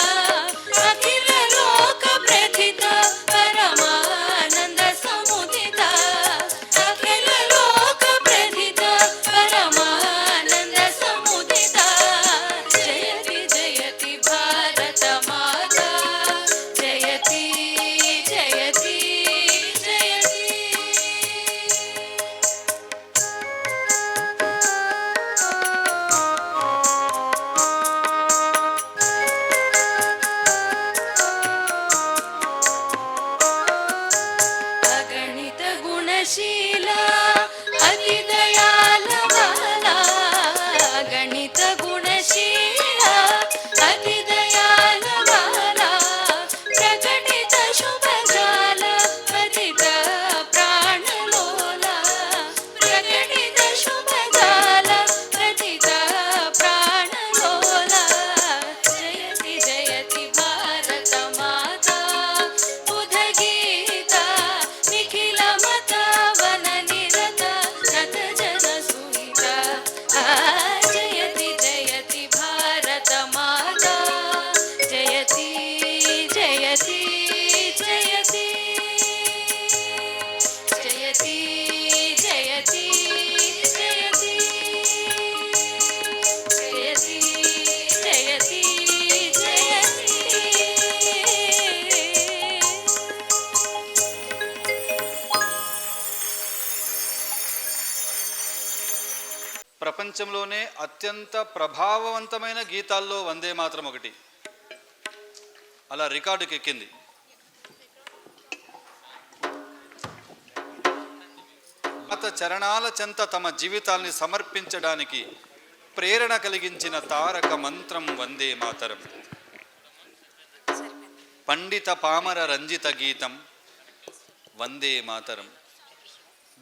अखिल लोक प्रथिता परमानंद समुदिता अखिल लोक प्रथिता परमानंद समुदिता जयति जयति भारत माता जयति जयति जयति अगणित गुणशीला अति दयालवाला अगणित गुणशीला अति दयालवाला प्रकटित शुभ जाल पतित प्राणलोला प्रकटित शुभ जाल पतित प्राणलोला जयति जयति भारत माता बुधगीता निखिल मता वन निरत नत जन सुहिता जयति जयति भारत माता जयति जयति जयति जयति जयति जयति जयति जयति जयति ప్రపంచంలోనే అత్యంత ప్రభావవంతమైన గీతాల్లో వందే మాతరం ఒకటి. అలా రికార్డుకి ఎక్కింది. మాత చరణాల చెంత తమ జీవితాల్ని సమర్పించడానికి ప్రేరణ కలిగించిన తారక మంత్రం వందే మాతరం. పండిత పామర రంజిత గీతం వందే మాతరం.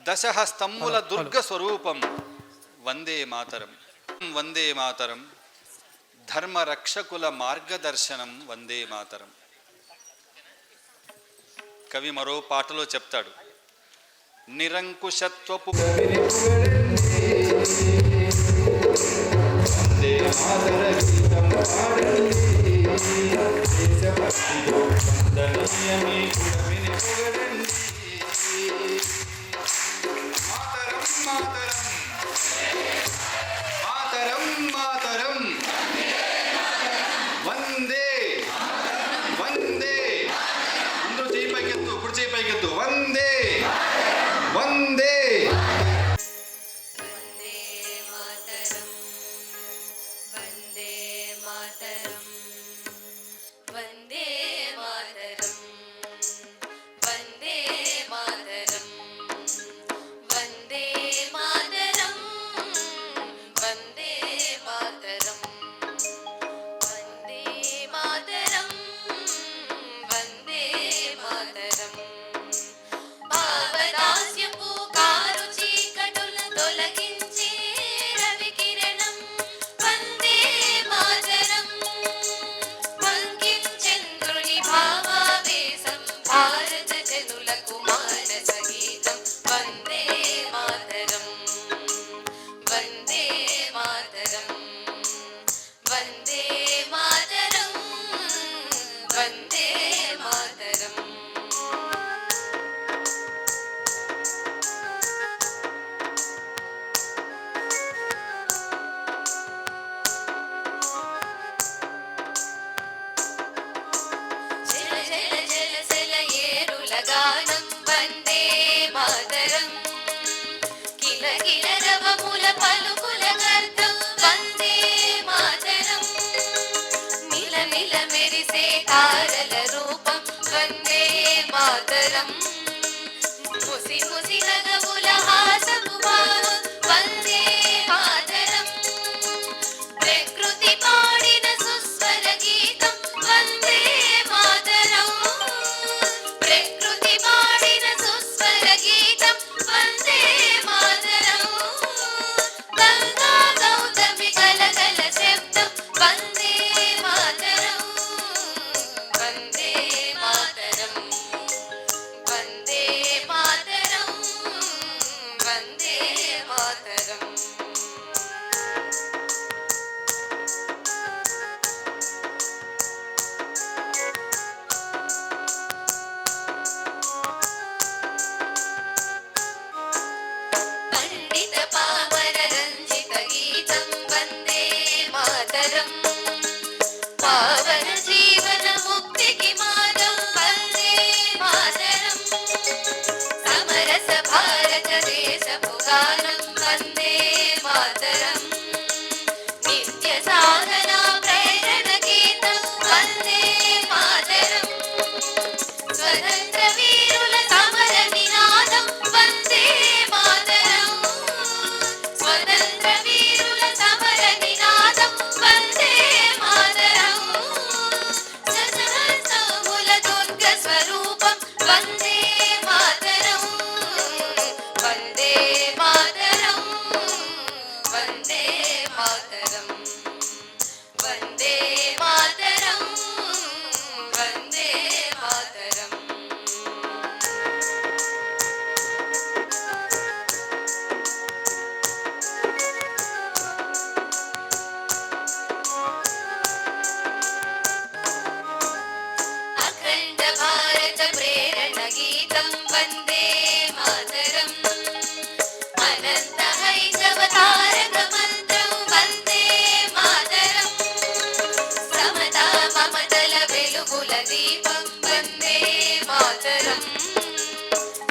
దశహస్తమ్ముల దుర్గ స్వరూపం వందే మాతరం. వందే మాతరం. ధర్మ రక్షకుల మార్గదర్శనం వందే మాతరం. కవి మరో పాటలో చెప్తాడు, నిరంకుశత్వపు వందే మాతర గీతం పాడండి, దేశభక్తిలో వందనీయమే గుణమిని పొగడండి. మాతరం మాతరం మాతరం మాతరం వందే వందే. అందరూ చేయి పైకెత్తు, ఇప్పుడు చేయి పైకెత్తు. వందే వందే. वन्दे मातरम् वन्दे मातरम् वन्दे मातरम् वन्दे मातरम् वन्दे मातरम् वन्दे मातरम् वन्दे मातरम् वन्दे मातरम् భావదాస్యపు కారు చీకటుల తొలగించే రవికిరణం వందే మాతరం. వంకించంద్రుని భావావేశం భారత జనులకు మానస గీతం వందే మాతరం వందే మాతరం వందే మాతరం వందే మాతరం. జల జల జల జల ఏరుల గానం వందే మాతరం. కిల కిల రవముల పలుకుల గర్ధం వందే మాతరం. మిల మిల మెరిసే తారల రూపం వందే మాతరం. ముసి ముసి నగవుల హాసపు భావం వందే మాతరం. ప్రకృతి పాడిన సుస్వర గీతం వందే మాతరం. ప్రకృతి పాడిన సుస్వర గీతం వందే మాతరం. గంగా గౌతమి గలగల శబ్దం వందే మాతరం వందే మాతరం వందే మాతరం. స్వతంత్ర వీరుల సమర నినాదం వందే మాతరం స్వతంత్ర వీరుల సమర నినాదం వందే మాతరం సహస్రముల దుర్గ స్వరూపం వందే మాతరం వందే మాతరం వందే మాతరం వందే మాతరం వందే మాతరం అఖండ భారత ప్రేరణ గీతం వందే మాతరం అనంత హైందవ తారక మంత్రం వందే మాతరం సమతా మమతల వెలుగుల దీపం వందే మాతరం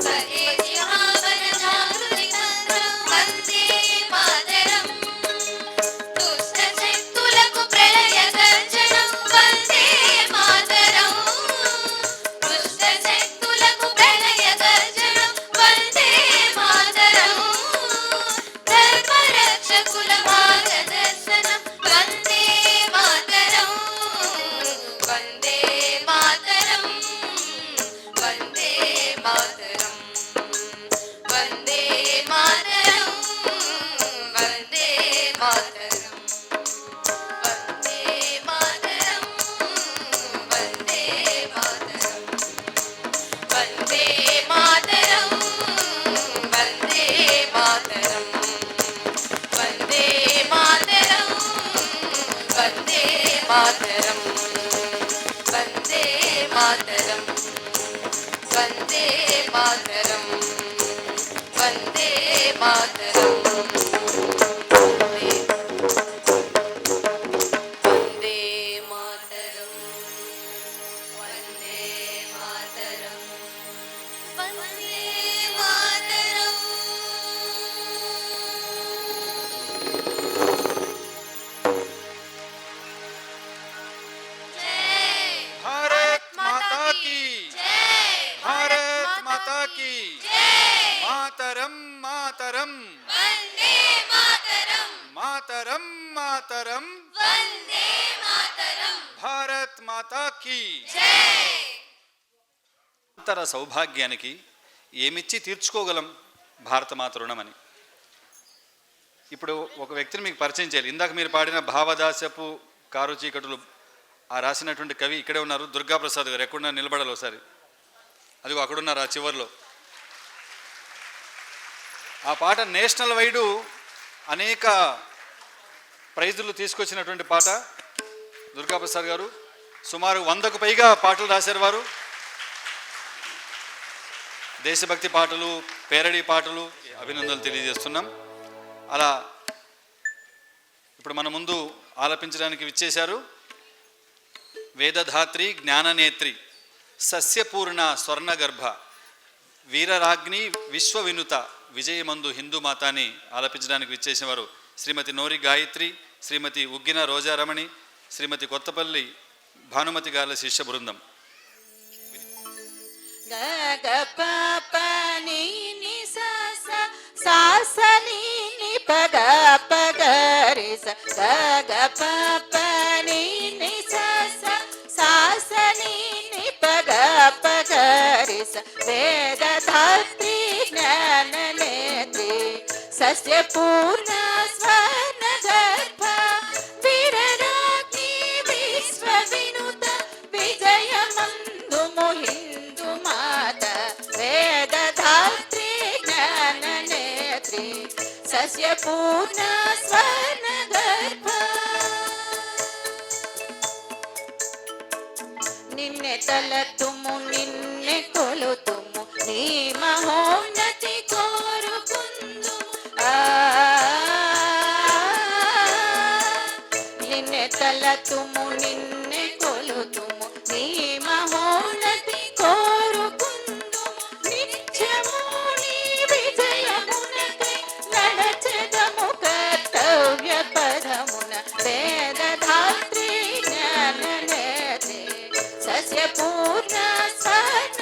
సహేజ భావన జాగృతి మంత్రం వందే మాతరం దుష్ట శక్తులకు ప్రళయ గర్జనం వందే మాతరం దుష్ట శక్తులకు ప్రళయ గర్జనం వందే మాతరం ధర్మ రక్షకుల మార్గదర్శనం వందే మాతరం వందే మాతరం వందే మాతరం వందే మాతరం వందే మాతరం వందే మాతరం వందే మాతరం వందే మాతరం వందే మాతరం వందే మాతరం వందే మాతరం వందే మాతరం వందే మాతరం వందే మాతరం వందే మాతరం వందే మాతరం వందే మాతరం జై భారత్ మాతా కీ జై భారత్ మాతా కీ జై మాతరం మాతరం వందే మాతరం మాతరం మాతరం వందే మాతరం భారత్ మాతా కీ జై అంతర సౌభాగ్యానికి ఏమిచ్చి తీర్చుకోగలం భారతమాత రుణమని. ఇప్పుడు ఒక వ్యక్తిని మీకు పరిచయం చేయాలి. ఇందాక మీరు పాడిన భావదాస్యపు కారు చీకటులు ఆ రాసినటువంటి కవి ఇక్కడే ఉన్నారు, దుర్గాప్రసాద్ గారు. ఎక్కడున్నా నిలబడాలి ఒకసారి. అదిగో అక్కడున్నారు ఆ చివర్లో. ఆ పాట నేషనల్ వైడు అనేక ప్రైజులు తీసుకొచ్చినటువంటి పాట. దుర్గాప్రసాద్ గారు సుమారు 100కు పైగా పాటలు రాశారు వారు. దేశభక్తి పాటలు, పేరడీ పాటలు. అభినందనలు తెలియజేస్తున్నాం. అలా ఇప్పుడు మన ముందు ఆలపించడానికి విచ్చేశారు వేదధాత్రి జ్ఞాననేత్రి సస్యపూర్ణ స్వర్ణగర్భ వీరరాగ్ని విశ్వవినుత విజయమందు హిందూ మాతాని ఆలపించడానికి విచ్చేసిన వారు శ్రీమతి నోరి గాయత్రి, శ్రీమతి ఉగ్గిన రోజారమణి, శ్రీమతి కొత్తపల్లి భానుమతి గార్ల శిష్య బృందం. గ గ ప ప ని ని స స సా స ని ని ప గ ప గ రి స గ గ ప ప ని ని స స సా స ని ని ప గ ప గ రి స వేదధాత్రి జ్ఞాననేత్రి సస్యపూర్ణ స్వర్ణగర్భ వీరరాజ్ఞి విశ్వవినుత విజయమందుము హిందూ మాత వేదధాత్రి జ్ఞాననేత్రి సస్యపూర్ణ స్వర్ణగర్భ నిన్నే తలతుము నిన్నే కొలుతుము నీ మహోన్నతి కోరుకుందుము నిన్నే తలతుము నిన్నే కొలుతుము నీ మహోన్నతి కోరుకుందుము నిత్యము నీ విజయమునకై నడచెదము కర్తవ్య పదమున వేదధాత్రి జ్ఞాననేత్రి సస్యపూర్ణ స్వర్ణ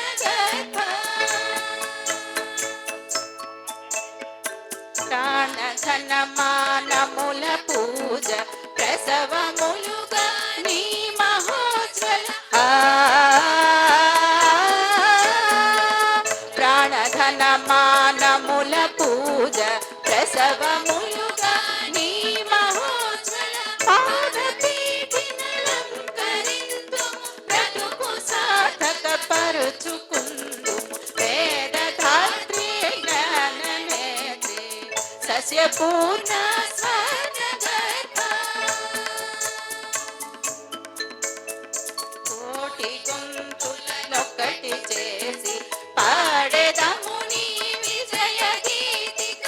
ధనమానముల పూజ ప్రసవములుగా నీ మహోజ్వల పాదపీఠినలంకరింతుము బ్రతుకు సార్థక పరుచుకుందు వేదధాత్రి జ్ఞాననేత్రి సస్యపూర్ణ స్వర్ణగర్భ కోటి గొంతులనొక్కటి చేసి పాడెదము నీ విజయ గీతిక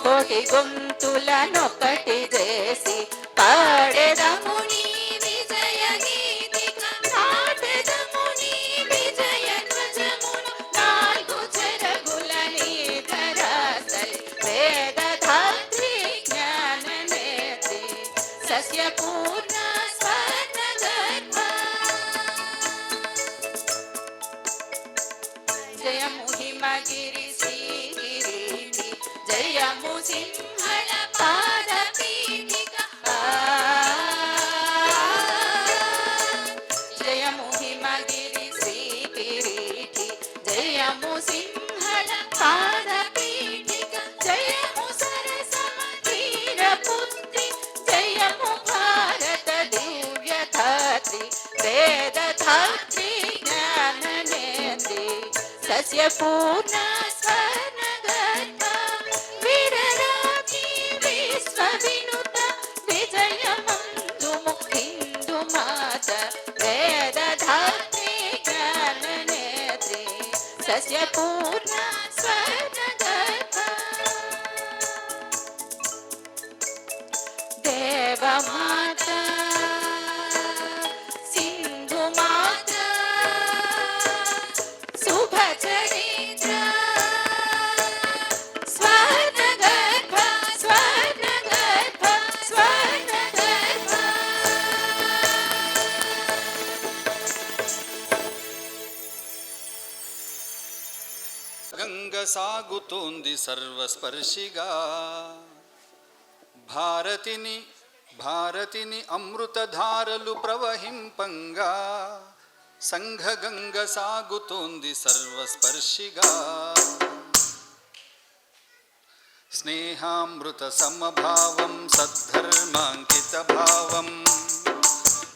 కోటి గొంతులనొక్కటి చేసి పాడెదము నీ విజయ గీతిక నాటెదము నీ విజయ ధ్వజమును నాలుగు చెరగుల నీ ధరాసలి వేదధాత్రి జ్ఞాననేత్రి సస్యపూర్ణ స్వర్ణగర్భ జయము హిమగిరి శ్రీగిరి జయము సింహళ పాదపీఠిక జయము హిమగిరి శ్రీగిరి జయము సింహళ పాదపీఠిక జయము సరసమధీరపుత్రి జయము భారత దివ్యధాత్రి వేదధాత్రి జ్ఞాననేత్రి సస్యపూర్ణ స్వర్ణగర్భ విరరాజి విశ్వవినుత విజయమందుము హిందూ మాత వేదధాత్రి జ్ఞాననేత్రి సస్యపూర్ణ స్వర్ణగర్భ దేవమాత సింధు మాత శుభచరిత్ర స్వర్ణగర్భ స్వర్ణగర్భ స్వర్ణగర్భ గంగ సాగుతోంది సర్వస్పర్శిగా భారతిని అమృతధారలు ప్రవహింపంగా సంఘ గంగ సాగుతోంది సర్వస్పర్శిగా స్నేహామృత సమభావం సద్ధర్మాంకిత భావం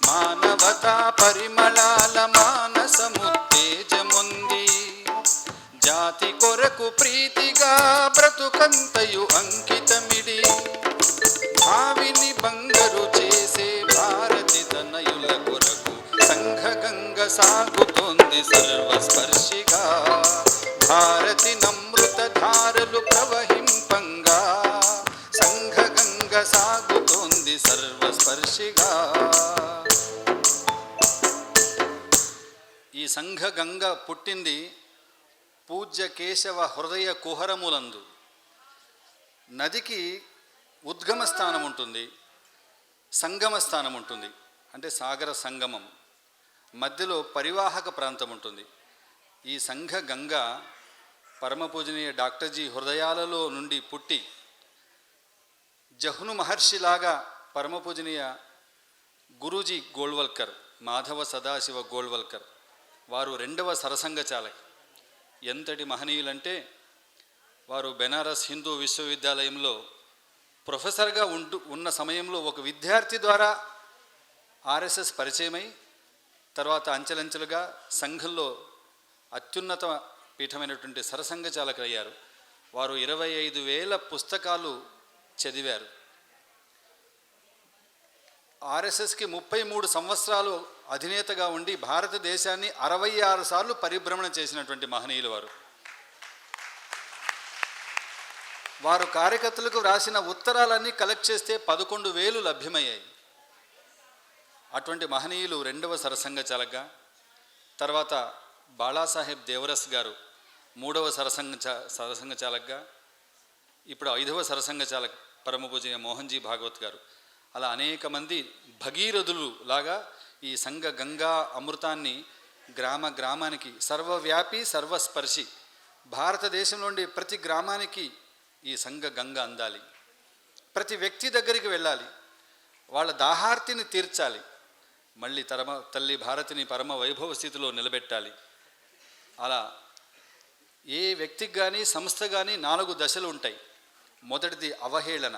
మానవతా పరిమళాల మానసముత్తేజముంది జాతి కొరకు ప్రీతిగా బ్రతుకంతయు అంకితమిడి భావిని బంగరు చేసే భారతి తనయుల కొరకు సంఘ గంగ సాగుతోంది సర్వస్పర్శిగా భారతి నమృత ధారలు ప్రవహింపంగా సంఘ గంగ సాగుతోంది సర్వస్పర్శిగా ఈ సంఘ గంగ పుట్టింది పూజ్య కేశవ హృదయ కుహరములందు. నదికి ఉద్గమ స్థానం ఉంటుంది, సంగమ స్థానం ఉంటుంది, అంటే సాగర సంగమం, మధ్యలో పరివాహక ప్రాంతం ఉంటుంది. ఈ సంఘ గంగ పరమపూజనీయ డాక్టర్జీ హృదయాలలో నుండి పుట్టి జహ్ను మహర్షిలాగా పరమపూజనీయ గురూజీ గోల్వల్కర్, మాధవ సదాశివ గోల్వల్కర్ వారు రెండవ సరసంగ చాలక్. ఎంతటి మహనీయులంటే వారు బెనారస్ హిందూ విశ్వవిద్యాలయంలో ప్రొఫెసర్గా ఉన్న సమయంలో ఒక విద్యార్థి ద్వారా ఆర్ఎస్ఎస్ పరిచయమై తర్వాత అంచెలంచెలుగా సంఘంలో అత్యున్నత పీఠమైనటువంటి సరసంగ చాలకులు అయ్యారు. వారు 25,000 పుస్తకాలు చదివారు. ఆర్ఎస్ఎస్కి 33 సంవత్సరాలు అధినేతగా ఉండి భారతదేశాన్ని 66 సార్లు పరిభ్రమణ చేసినటువంటి మహనీయులు వారు. వారు కార్యకర్తలకు వ్రాసిన ఉత్తరాలన్నీ కలెక్ట్ చేస్తే 11,000 లభ్యమయ్యాయి. అటువంటి మహనీయులు రెండవ సరసంగ చాలకగా, తర్వాత బాళాసాహెబ్ దేవరస్ గారు మూడవ సరసంగ చాలకగా, ఇప్పుడు 5వ సరసంగ చాలక్ పరమపూజనీయ మోహన్జీ భాగవత్ గారు. అలా అనేక మంది భగీరథులు లాగా ఈ సంఘ గంగా అమృతాన్ని గ్రామ గ్రామానికి సర్వవ్యాపి సర్వస్పర్శి భారతదేశంలోని ప్రతి గ్రామానికి ఈ సంఘ గంగ అందాలి. ప్రతి వ్యక్తి దగ్గరికి వెళ్ళాలి, వాళ్ళ దాహార్తిని తీర్చాలి. మళ్ళీ తల్లి భారతిని పరమ వైభవ స్థితిలో నిలబెట్టాలి. అలా ఏ వ్యక్తికి కానీ సంస్థ కానీ 4 దశలు ఉంటాయి. మొదటిది అవహేళన,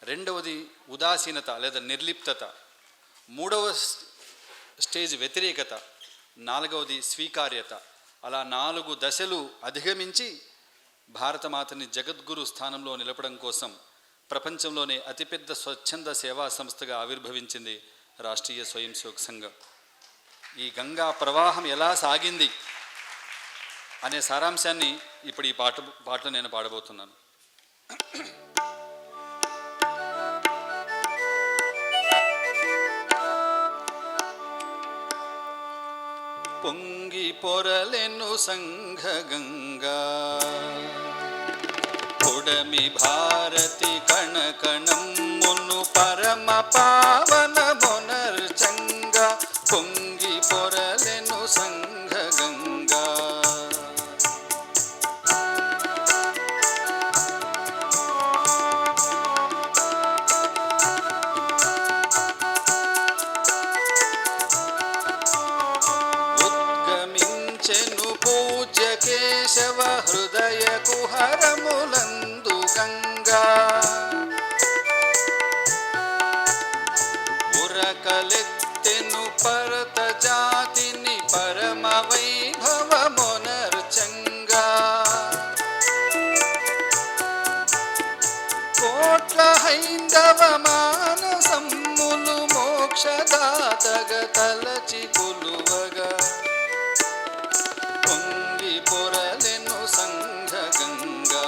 రెండవది ఉదాసీనత లేదా నిర్లిప్తత, మూడవ స్టేజ్ వ్యతిరేకత, 4వది స్వీకార్యత. అలా 4 దశలు అధిగమించి భారతమాతని జగద్గురు స్థానంలో నిలపడం కోసం ప్రపంచంలోనే అతిపెద్ద స్వచ్ఛంద సేవా సంస్థగా ఆవిర్భవించింది రాష్ట్రీయ స్వయం సేవక్ సంఘం. ఈ గంగా ప్రవాహం ఎలా సాగింది అనే సారాంశాన్ని ఇప్పుడు ఈ పాటలో నేను పాడబోతున్నాను. పొంగి పొరలెను సంఘ గంగా, పొడమి భారతి కణకణమ్మును పరమ పావన మొనర్చంగా, పొంగి పొరలెను సంఘ గంగా. ఉద్గమించెను పూజ్య కేశవ హృదయ కుహరములందు గంగా, ఉరకలెత్తెను పరత జాతిని పరమ వైభవ మొనర్చంగా. కోట్ల హైందవ మానసమ్ములు మోక్షదాతగ తలచి కొలువగా, పొంగి పొరలెను సంఘ గంగా,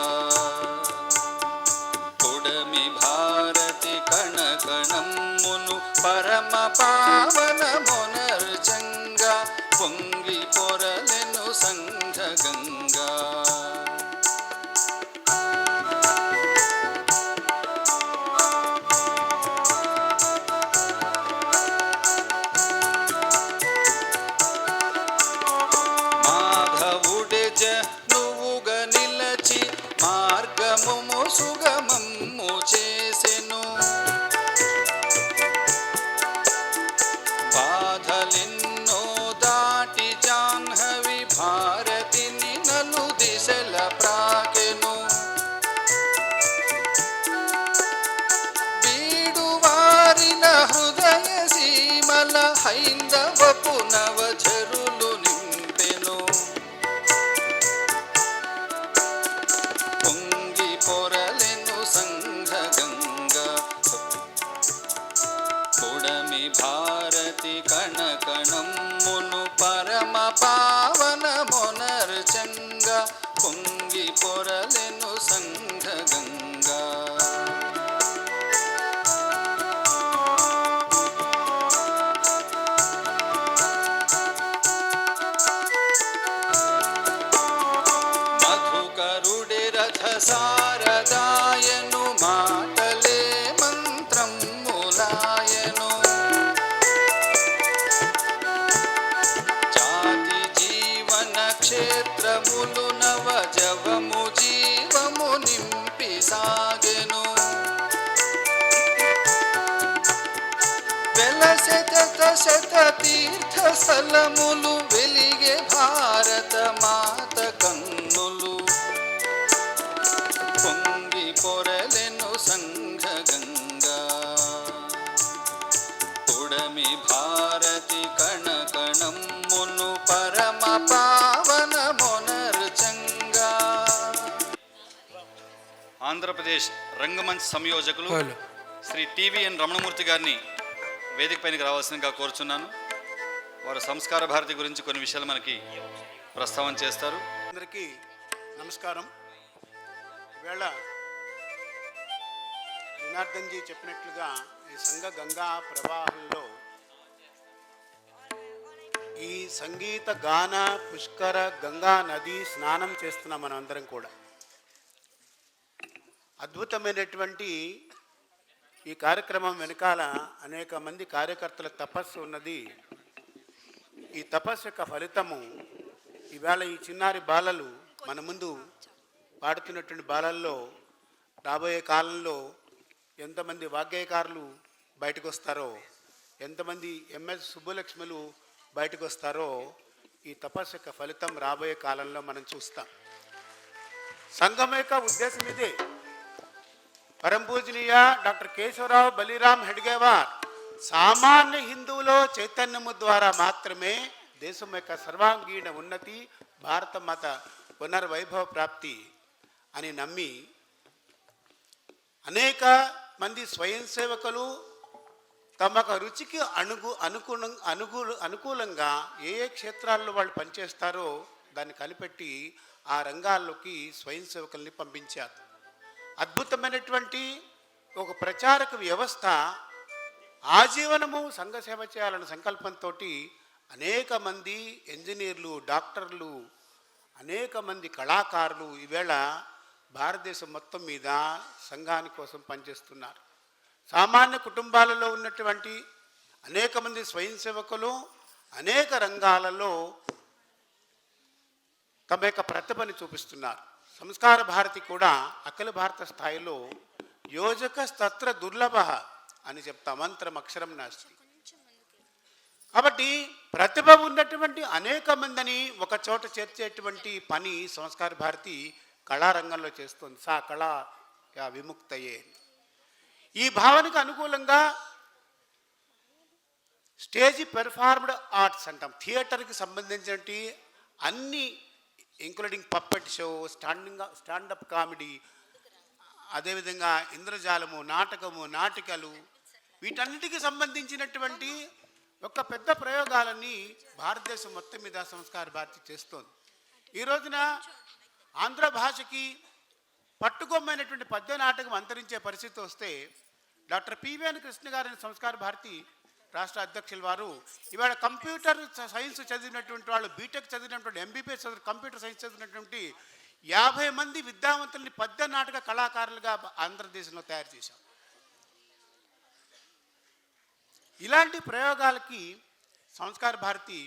పొడమి భారతి కణకణమ్మును పరమ పావన మొనర్చంగా, పొంగి పొరలెను సంఘ గంగా. మాధవుడే జనువుగ నిలచి మార్గము సుగమము చేసెను, బాధలెన్నో దాటి జాహ్నవి భారతిని నలు దిశల ప్రాకెను. బీడువారిన హృదయ సీమల హైందవపు నవజరులు నింపెను, పొంగి పొరలెను సంఘ గంగా, పొడమి భారతి కణకణమ్మును పరమ పావన మొనర్చంగా, పొంగి పొరలెను సంఘ గంగా. మధుకరుడే రథ సారదాయను, మాటలే మంత్రం ములాయను. జాతి జీవన క్షేత్రములు నవజవము జీవము నింపి సాగెను. వెలసెత శత తీర్థ స్థలములు వెలిగే భారత మాత కన్నులు, పొంగి పొరలెను సంఘ గంగా, పొడమి భారతి కణకణమ్మును పరమ పావన మొనర్చంగా. ఆంధ్రప్రదేశ్ రంగమంచ్ సంయోజకులు శ్రీ టివిఎన్ రమణమూర్తి గారిని వేదిక పైనకి రావాల్సిందిగా కోరుచున్నాను. వారు సంస్కార భారతి గురించి కొన్ని విషయాలు మనకి ప్రస్తావన చేస్తారు. అందరికీ నమస్కారం. ఈవేళ జనార్దన్ జీ చెప్పినట్లుగా ఈ సంఘ గంగా ప్రవాహంలో ఈ సంగీత గాన పుష్కర గంగా నది స్నానం చేస్తున్నాం మనం అందరం కూడా. అద్భుతమైనటువంటి ఈ కార్యక్రమం వెనకాల అనేక మంది కార్యకర్తల తపస్సు ఉన్నది. ఈ తపస్సు యొక్క ఫలితము ఈవేళ ఈ చిన్నారి బాలలు మన ముందు పాడుతున్నటువంటి బాలల్లో రాబోయే కాలంలో ఎంతమంది వాగ్గేయకారులు బయటకు వస్తారో ఎంతమంది ఎంఎస్ సుబ్బలక్ష్ములు బయటకు వస్తారో ఈ తపస్సు యొక్క ఫలితం రాబోయే కాలంలో మనం చూస్తాం. సంఘం యొక్క ఉద్దేశం ఇదే. పరమ పూజనీయ డాక్టర్ కేశవరావు బలిరామ్ హెడ్గేవార్ సామాన్య హిందువులో చైతన్యము ద్వారా మాత్రమే దేశం యొక్క సర్వాంగీణ ఉన్నతి, భారత మత పునర్వైభవ ప్రాప్తి అని నమ్మి అనేక మంది స్వయం సేవకులు తమ రుచికి అనుకూలంగా ఏ క్షేత్రాల్లో వాళ్ళు పనిచేస్తారో దాన్ని కనిపెట్టి ఆ రంగాల్లోకి స్వయం సేవకుల్ని పంపించారు. అద్భుతమైనటువంటి ఒక ప్రచారక వ్యవస్థ ఆజీవనము సంఘ సేవ చేయాలన్న సంకల్పంతో అనేక మంది ఇంజనీర్లు, డాక్టర్లు, అనేక మంది కళాకారులు ఈవేళ భారతదేశం మొత్తం మీద సంఘాని కోసం పనిచేస్తున్నారు. సామాన్య కుటుంబాలలో ఉన్నటువంటి అనేక మంది స్వయం సేవకులు అనేక రంగాలలో తమ యొక్క ప్రతిభని చూపిస్తున్నారు. సంస్కార భారతి కూడా అఖిల భారత స్థాయిలో యోజక స్తత్ర దుర్లభ అని చెప్తా, మంత్రం అక్షరం నాస్తి. కాబట్టి ప్రతిభ ఉన్నటువంటి అనేక మందిని ఒక చోట చేర్చేటువంటి పని సంస్కార భారతి కళారంగంలో చేస్తుంది. సా కళా విముక్తయే. ఈ భావనకు అనుకూలంగా స్టేజ్ పెర్ఫార్మ్డ్ ఆర్ట్స్ అంటాం, థియేటర్కి సంబంధించినటువంటి అన్ని including puppet show, standup comedy, అదేవిధంగా ఇంద్రజాలము, నాటకము, నాటికలు, వీటన్నిటికీ సంబంధించినటువంటి ఒక పెద్ద ప్రయోగాలన్నీ భారతదేశం మొత్తం మీద సంస్కార భారతి చేస్తోంది. ఈ రోజున ఆంధ్ర భాషకి పట్టుకొమ్మైనటువంటి పద్య నాటకం అంతరించే పరిస్థితి వస్తే డాక్టర్ పివిఎన్ కృష్ణ గారిని సంస్కార భారతి రాష్ట్ర అధ్యక్షుల వారు ఇవాళ కంప్యూటర్ సైన్స్ చదివినటువంటి వాళ్ళు, బీటెక్ చదివినటువంటి, ఎంబీబీఎస్ చదివిన కంప్యూటర్ సైన్స్ చదివినటువంటి 50 మంది విద్యావంతుల్ని పద్య నాటక కళాకారులుగా ఆంధ్రదేశంలో తయారు చేశాం. ఇలాంటి ప్రయోగాలకి సంస్కార భారతి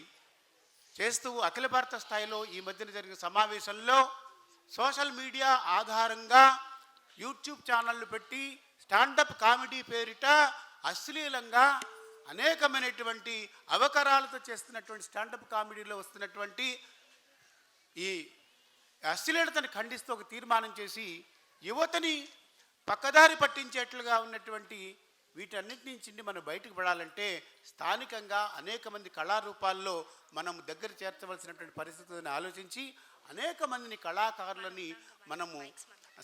చేస్తూ అఖిల భారత స్థాయిలో ఈ మధ్యన జరిగిన సమావేశంలో సోషల్ మీడియా ఆధారంగా యూట్యూబ్ ఛానళ్ళు పెట్టి స్టాండప్ కామెడీ పేరిట అశ్లీలంగా అనేకమైనటువంటి అవకరాలతో చేస్తున్నటువంటి స్టాండప్ కామెడీలో వస్తున్నటువంటి ఈ అశ్లీలతను ఖండిస్తూ ఒక తీర్మానం చేసి యువతని పక్కదారి పట్టించేట్లుగా ఉన్నటువంటి వీటన్నిటి నుంచి మనం బయటకు పడాలంటే స్థానికంగా అనేక మంది కళారూపాల్లో మనం దగ్గర చేర్చవలసినటువంటి పరిస్థితులను ఆలోచించి అనేక మందిని కళాకారులని మనము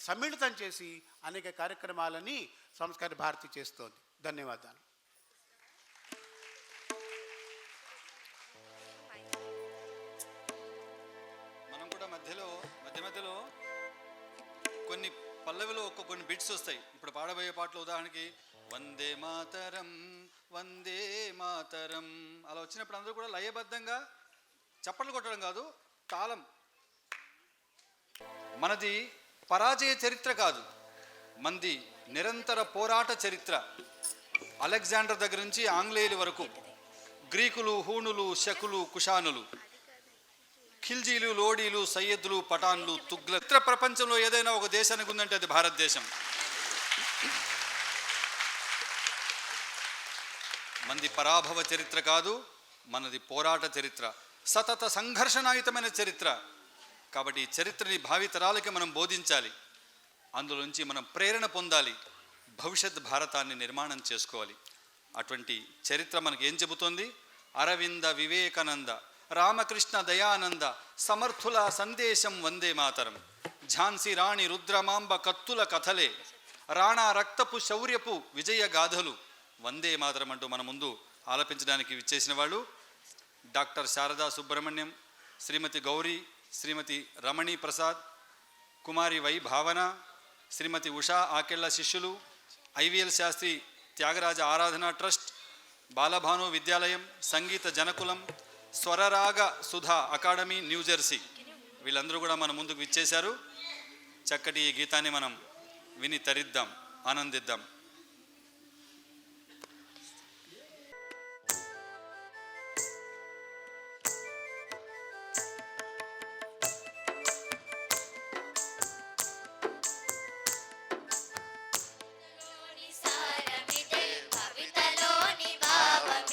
సమ్మిళితం చేసి అనేక కార్యక్రమాలని సంస్కార భారతి చేస్తోంది. ధన్యవాదాలు. మనం కూడా మధ్యలో కొన్ని పల్లవిలో కొన్ని బిట్స్ వస్తాయి. ఇప్పుడు పాడబోయే పాటలు ఉదాహరణకి వందే మాతరం వందే మాతరం అలా వచ్చినప్పుడు అందరూ కూడా లయబద్ధంగా చప్పట్లు కొట్టడం కాదు, తాళం. మనది పరాజయ చరిత్ర కాదు, మంది నిరంతర పోరాట చరిత్ర. అలెగ్జాండర్ దగ్గర నుంచి ఆంగ్లేయుల వరకు, గ్రీకులు, హూణులు, శకులు, కుషానులు, ఖిల్జీలు, లోడీలు, సయ్యద్లు, పఠాన్లు, తుగ్లక్. చరిత్ర ప్రపంచంలో ఏదైనా ఒక దేశానికి ఉందంటే అది భారతదేశం. మనది పరాభవ చరిత్ర కాదు, మనది పోరాట చరిత్ర, సతత సంఘర్షణాయుతమైన చరిత్ర. కాబట్టి ఈ చరిత్రని భావితరాలకి మనం బోధించాలి, అందులోంచి మనం ప్రేరణ పొందాలి, భవిష్యత్ భారతాన్ని నిర్మాణం చేసుకోవాలి. అటువంటి చరిత్ర మనకి ఏం చెబుతోంది? అరవింద, వివేకానంద, రామకృష్ణ, దయానంద సమర్థుల సందేశం వందే మాతరం. ఝాన్సీ రాణి రుద్రమాంబ కత్తుల కథలే, రాణా రక్తపు శౌర్యపు విజయ గాథలు వందే మాతరం అంటూ మన ముందు ఆలపించడానికి విచ్చేసిన వాళ్ళు డాక్టర్ శారదా సుబ్రహ్మణ్యం, శ్రీమతి గౌరీ, శ్రీమతి రమణి ప్రసాద్, కుమారి వై భావన, శ్రీమతి ఉషా ఆకెళ్ళ శిష్యులు, ఐవీఎల్ శాస్త్రి త్యాగరాజ ఆరాధన ట్రస్ట్, బాలభాను విద్యాలయం, సంగీత జనకులం, స్వరరాగ సుధా అకాడమీ, న్యూజెర్సీ, వీళ్ళందరూ కూడా మన ముందుకు విచ్చేశారు. చక్కటి ఈ గీతాన్ని మనం విని తరిద్దాం, ఆనందిద్దాం. సారమిదే కవితలోని భావమే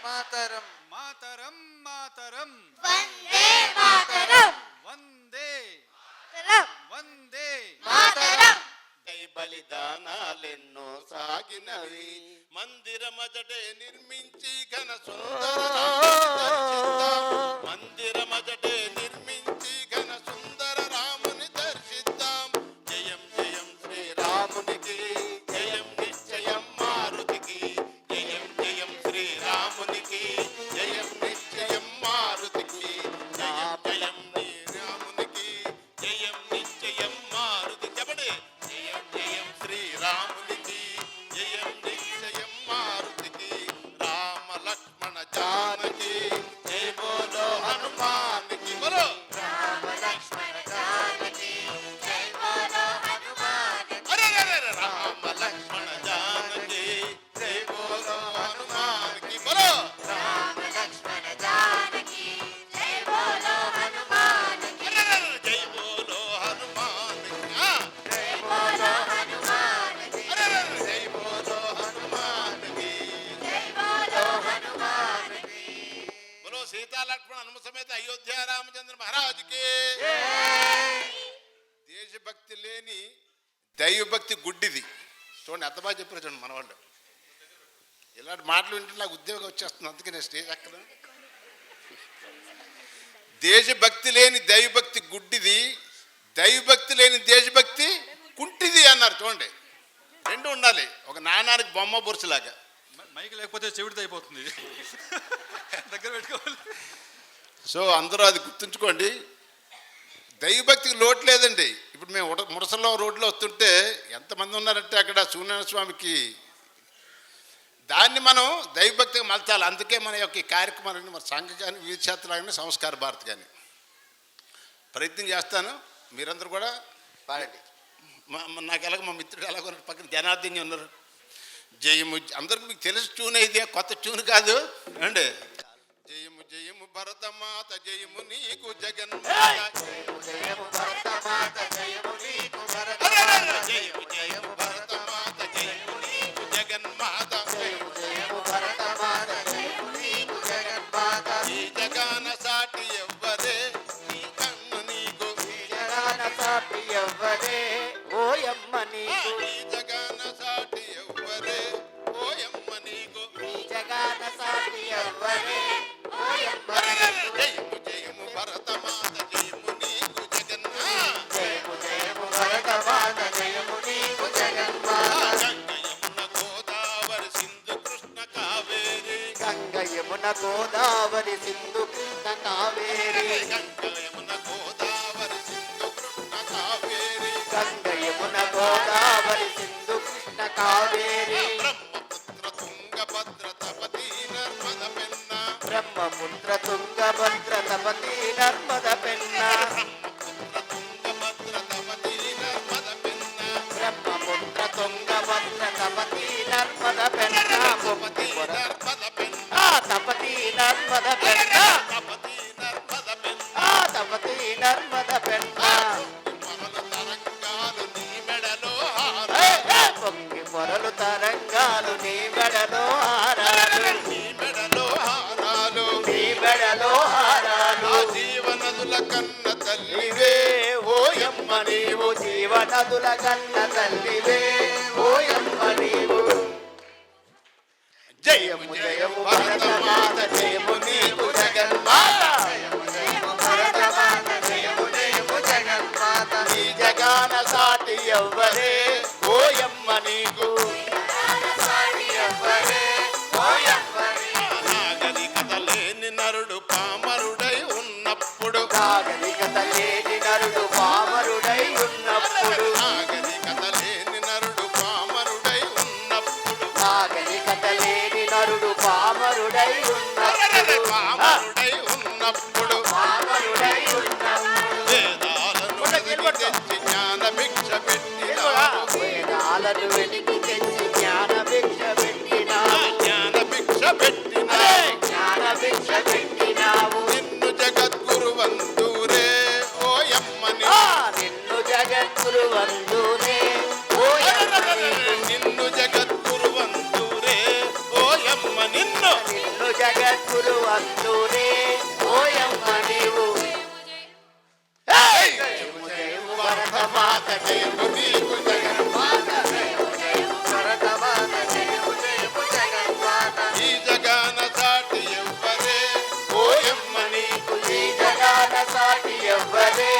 మాతరం మాతరం మాతరం వందే మాతరం వందే వందే మాతరం బలిదానాలెన్నో సాగినవి మందిరమజటే నిర్మించి ఘన సుందర మందిరమజటే నిర్మించి ఘన సుందర రాముని దర్శిద్దాం జయం జయం శ్రీరామునికి జయం నిశ్చయం మారుతికి జయం జయం శ్రీరామునికి జయం నిశ్చయం మారుతికి జయం జయం శ్రీరామునికి జయం నిశ్చయం మారుతి చెప్పండి జయం జయం శ్రీరామునికి జయం నిశ్చయం మారుతికి రామ లక్ష్మణ జానకి జయ బోలో హనుమానికి బోలో రామ లక్ష్మణ జానకి జై బోలో హనుమానికి అరే అరే అరే రామ లక్ష్మణ జానకి జయ బోలో హనుమానికి బోలో రామ లక్ష్మణ జానకి జై బోలో హనుమానికి అరే అరే అరే జయ బోలో హనుమానికి జై బోలో హనుమానికి అరే అరే అరే జయ బోలో హనుమానికి జై బోలో హనుమానికి బోలో సీతా లక్ష్మణ హనుమ సమేత అయోధ్య రామచంద్ర మహారాజుకి దేశభక్తి లేని దైవభక్తి గుడ్డిది చూడండి ఎంత బాగా చెప్పారు చూడండి మన వాళ్ళు ఇలాంటి మాటలు వింటే నాకు ఉద్యోగం వచ్చేస్తుంది అందుకే నేను స్టేజ్ అక్కడ దేశభక్తి లేని దైవభక్తి గుడ్డిది దైవభక్తి లేని దేశభక్తి కుంటిది అన్నారు చూడండి రెండు ఉండాలి ఒక నాణానికి బొమ్మ బొరుసులాగా మైక్ లేకపోతే చెవిటిది అయిపోతుంది దగ్గర పెట్టుకోవాలి. సో అందరూ అది గుర్తుంచుకోండి దైవభక్తికి లోటు లేదండి ఇప్పుడు మేము ముడసలో రోడ్లో వస్తుంటే ఎంతమంది ఉన్నారంటే అక్కడ సూర్యనారాయణ స్వామికి దాన్ని మనం దైవభక్తిగా మలచాలి అందుకే మన యొక్క ఈ కార్యక్రమాలన్నీ మన సంఘ కానీ వివిధ క్షేత్రాలు కానీ సంస్కార భారత్ కానీ ప్రయత్నం చేస్తాను మీరందరూ కూడా పాడండి. నాకు ఎలాగ మా మిత్రుడు ఎలాగో పక్కన జనార్దన్ ఉన్నారు జయము అందరికి మీకు తెలిసి ట్యూన్ అయితే కొత్త ట్యూన్ కాదు అండి జయము జయము భరతమాత జయము నీకు జగన్మాత జయము భరతమాత జయము నీకు జయము జయము భరతమాత జయము నీకు జగన్మాత జయము భరతమాత జయము నీకు జగన్మాత ఈ జగాన సాటి ఎవ్వరే నీ కన్ను నీకు జగాన సాటి ఎవ్వరే ఓయమ్మ నీకు ఈ జగాన సాటి ఎవ్వరే ఓయమ్మ నీకు జగాన సాటి ఎవ్వరే ఓయమ్మ జయము జయము భరతమాత జయము నీకు జగన్మాత జయము జయము భరతమాత జయము నీకు జగన్మాత గంగ యమున గోదావరి సింధు కృష్ణ కావేరి గంగ యమున గోదావరి సింధు కృష్ణ కావేరి గంగ యమున గంగ యమున గోదావరి సింధు కృష్ణ కావేరి గోదావరి సింధు కృష్ణ కావేరి బ్రహ్మపుత్ర తుంగభద్ర తపతి నర్మద పెన్న బ్రహ్మపుత్ర తుంగభద్ర తపతి నర్మద పెన్న తుంగభద్ర తపతి నర్మద పెన్న బ్రహ్మపుత్ర తుంగభద్ర తపతి నర్మద పెన్న తపతి నర్మద పెన్న తపతి నర్మద పెన్న తపతి నర్మద పెన్న తపతి నర్మద పెన్న పొంగి పొరలు తరంగాలు నీ మెడలో హారాలు నీ మెడలో హారాలు నీ మెడలో హారాలు ఆ జీవనదుల కన్న తల్లివే ఓయమ్మ నీవు జీవనదుల కన్న తల్లివే ఓయమ్మ నీవు జయము జయము భరతమాత జయము నీకు జగన్మాత భరతమాత జయము జయము జగన్మాత ఈ జగాన సాటి ఎవ్వరే ఓయమ్మ నీకు ఎవ్వరే ఓయమ్మ నీవు నాగరికత లేని నరుడు పామరుడై ఉన్నప్పుడు నాగరికత లేని నరుడు పామరుడై ఉన్నప్పుడు నాగరికత లేని నరుడు పామరుడై ఉన్నప్పుడు నాగరికత లేని నరుడు పామరుడై ఉన్నప్పుడు నిన్ను జగద్గురు అందురే ఓయమ్మ నీవు జయము జయము భరతమాత జయము నీకు జగన్మాత భరతమాత జయము జయము జగన్మాత ఈ జగాన సాటి ఎవ్వరే ఓయమ్మ నీకు ఈ జగాన సాటి ఎవ్వరే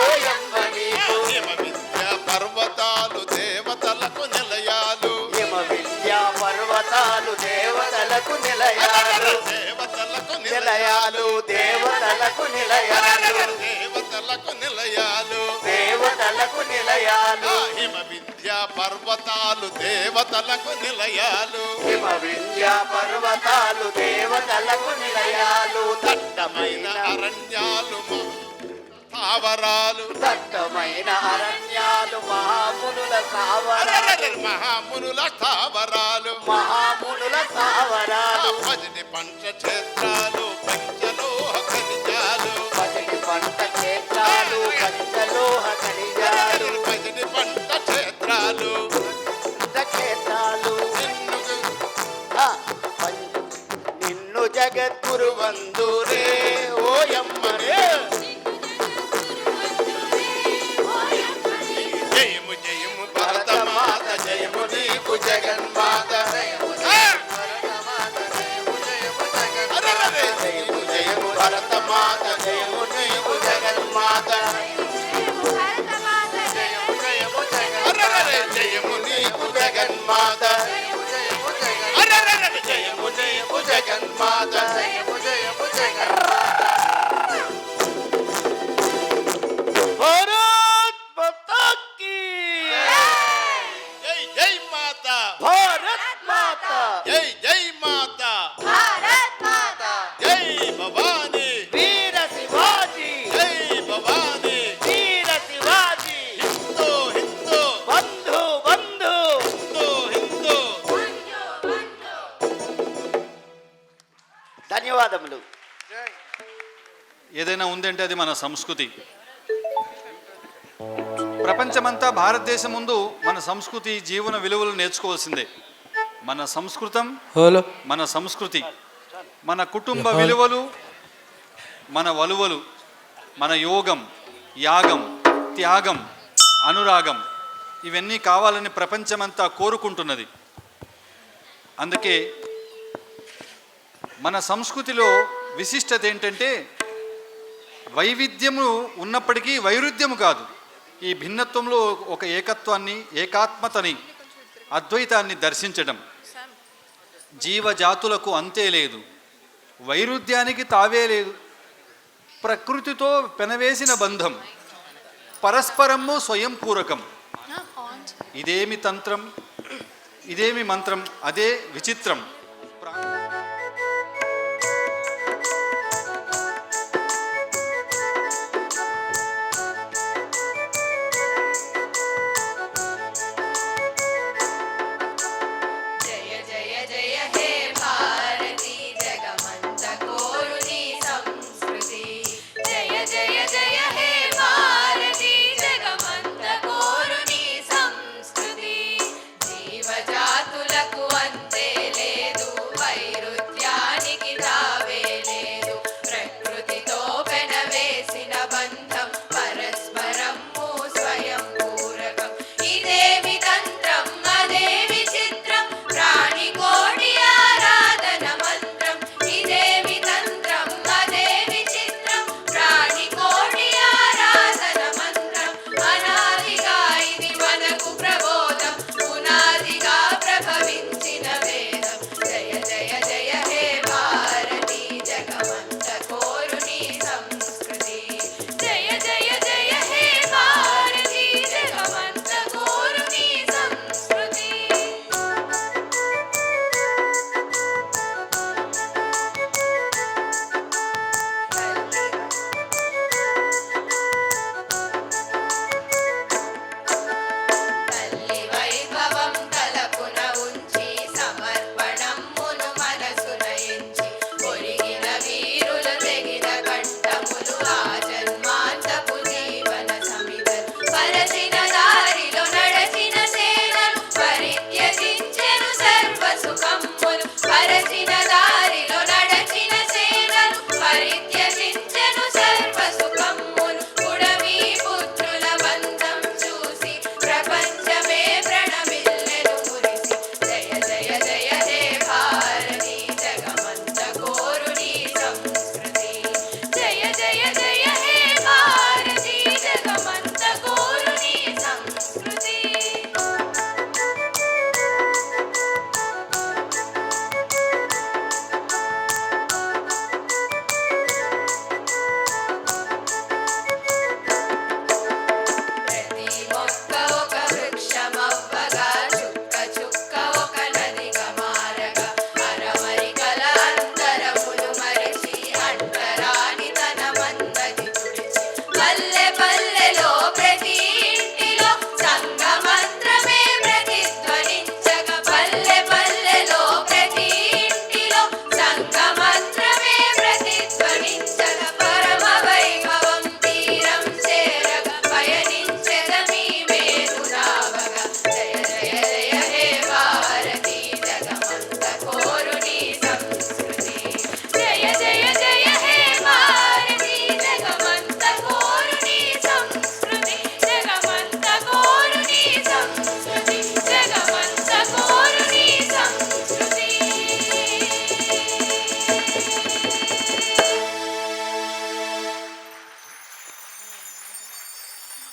ఓయమ్మ నీకు హిమ విద్యా పర్వతాలు దేవతలకు నిలయాలు హిమ విద్యా పర్వతాలు దేవతలకు నిలయాలు దేవతలకు నిలయాలు దేవతలకు నిలయాలు దేవతలకు నిలయాలు దేవతలకు నిలయాలు హిమ విద్యా పర్వతాలు దేవతలకు నిలయాలు హిమ విద్యా పర్వతాలు దేవతలకు నిలయాలు దట్టమైన అరణ్యాలు స్థావరాలు దట్టమైన అరణ్యాలు మహామునుల స్థావరాలు మహామునుల స్థావరాలు మహామునుల స్థావరాలు పసిడి పంట క్షేత్రాలు పంచలోహ ఖనిజాలు పసిడి పంట క్షేత్రాలు పంచలోహ ఖనిజాలు పసిడి పంట క్షేత్రాలు క్షేత్రాలు నిన్ను జగద్గురు వందురే ఓయమ్మరే జయము జయము భరతమాత జయము నీకు జగన్మాత జయము జయము భరతమాత జయము నీకు జగన్మాత జయము జయము జయము నీకు జగన్మాత జయము జయము జగన్మాత జయము జయము జగన్మాత భారత్ మాతా కీ జై జై మాతా భారత్ మాతా జై జై మాతా భారత్ మాతా జై భవానీ వీర శివాజీ జై భవానీ వీర శివాజీ హిందూ హిందూ బంధు బంధు హిందూ హిందూ ధన్యవాదములు. ఏదైనా ఉందంటే అది మన సంస్కృతి. ప్రపంచమంతా భారతదేశం ముందు మన సంస్కృతి జీవన విలువలు నేర్చుకోవాల్సిందే. మన సంస్కృతం మన సంస్కృతి మన కుటుంబ విలువలు మన వలువలు మన యోగం యాగం త్యాగం అనురాగం ఇవన్నీ కావాలని ప్రపంచమంతా కోరుకుంటున్నది. అందుకే మన సంస్కృతిలో విశిష్టత ఏంటంటే వైవిధ్యము ఉన్నప్పటికీ వైరుధ్యము కాదు. ఈ భిన్నత్వంలో ఒక ఏకత్వాన్ని ఏకాత్మతని అద్వైతాన్ని దర్శించడం. జీవజాతులకు అంతే లేదు, వైరుధ్యానికి తావే లేదు. ప్రకృతితో పెనవేసిన బంధం పరస్పరము స్వయం పూరకం. ఇదేమి తంత్రం ఇదేమి మంత్రం అదే విచిత్రం. జయ జయ జయ హే భారతి జగమంత కోరుని సంస్కృతి జయ జయ జయ హే భారతి జగమంత కోరుని సంస్కృతి జీవజాతులకు అంతే లేదు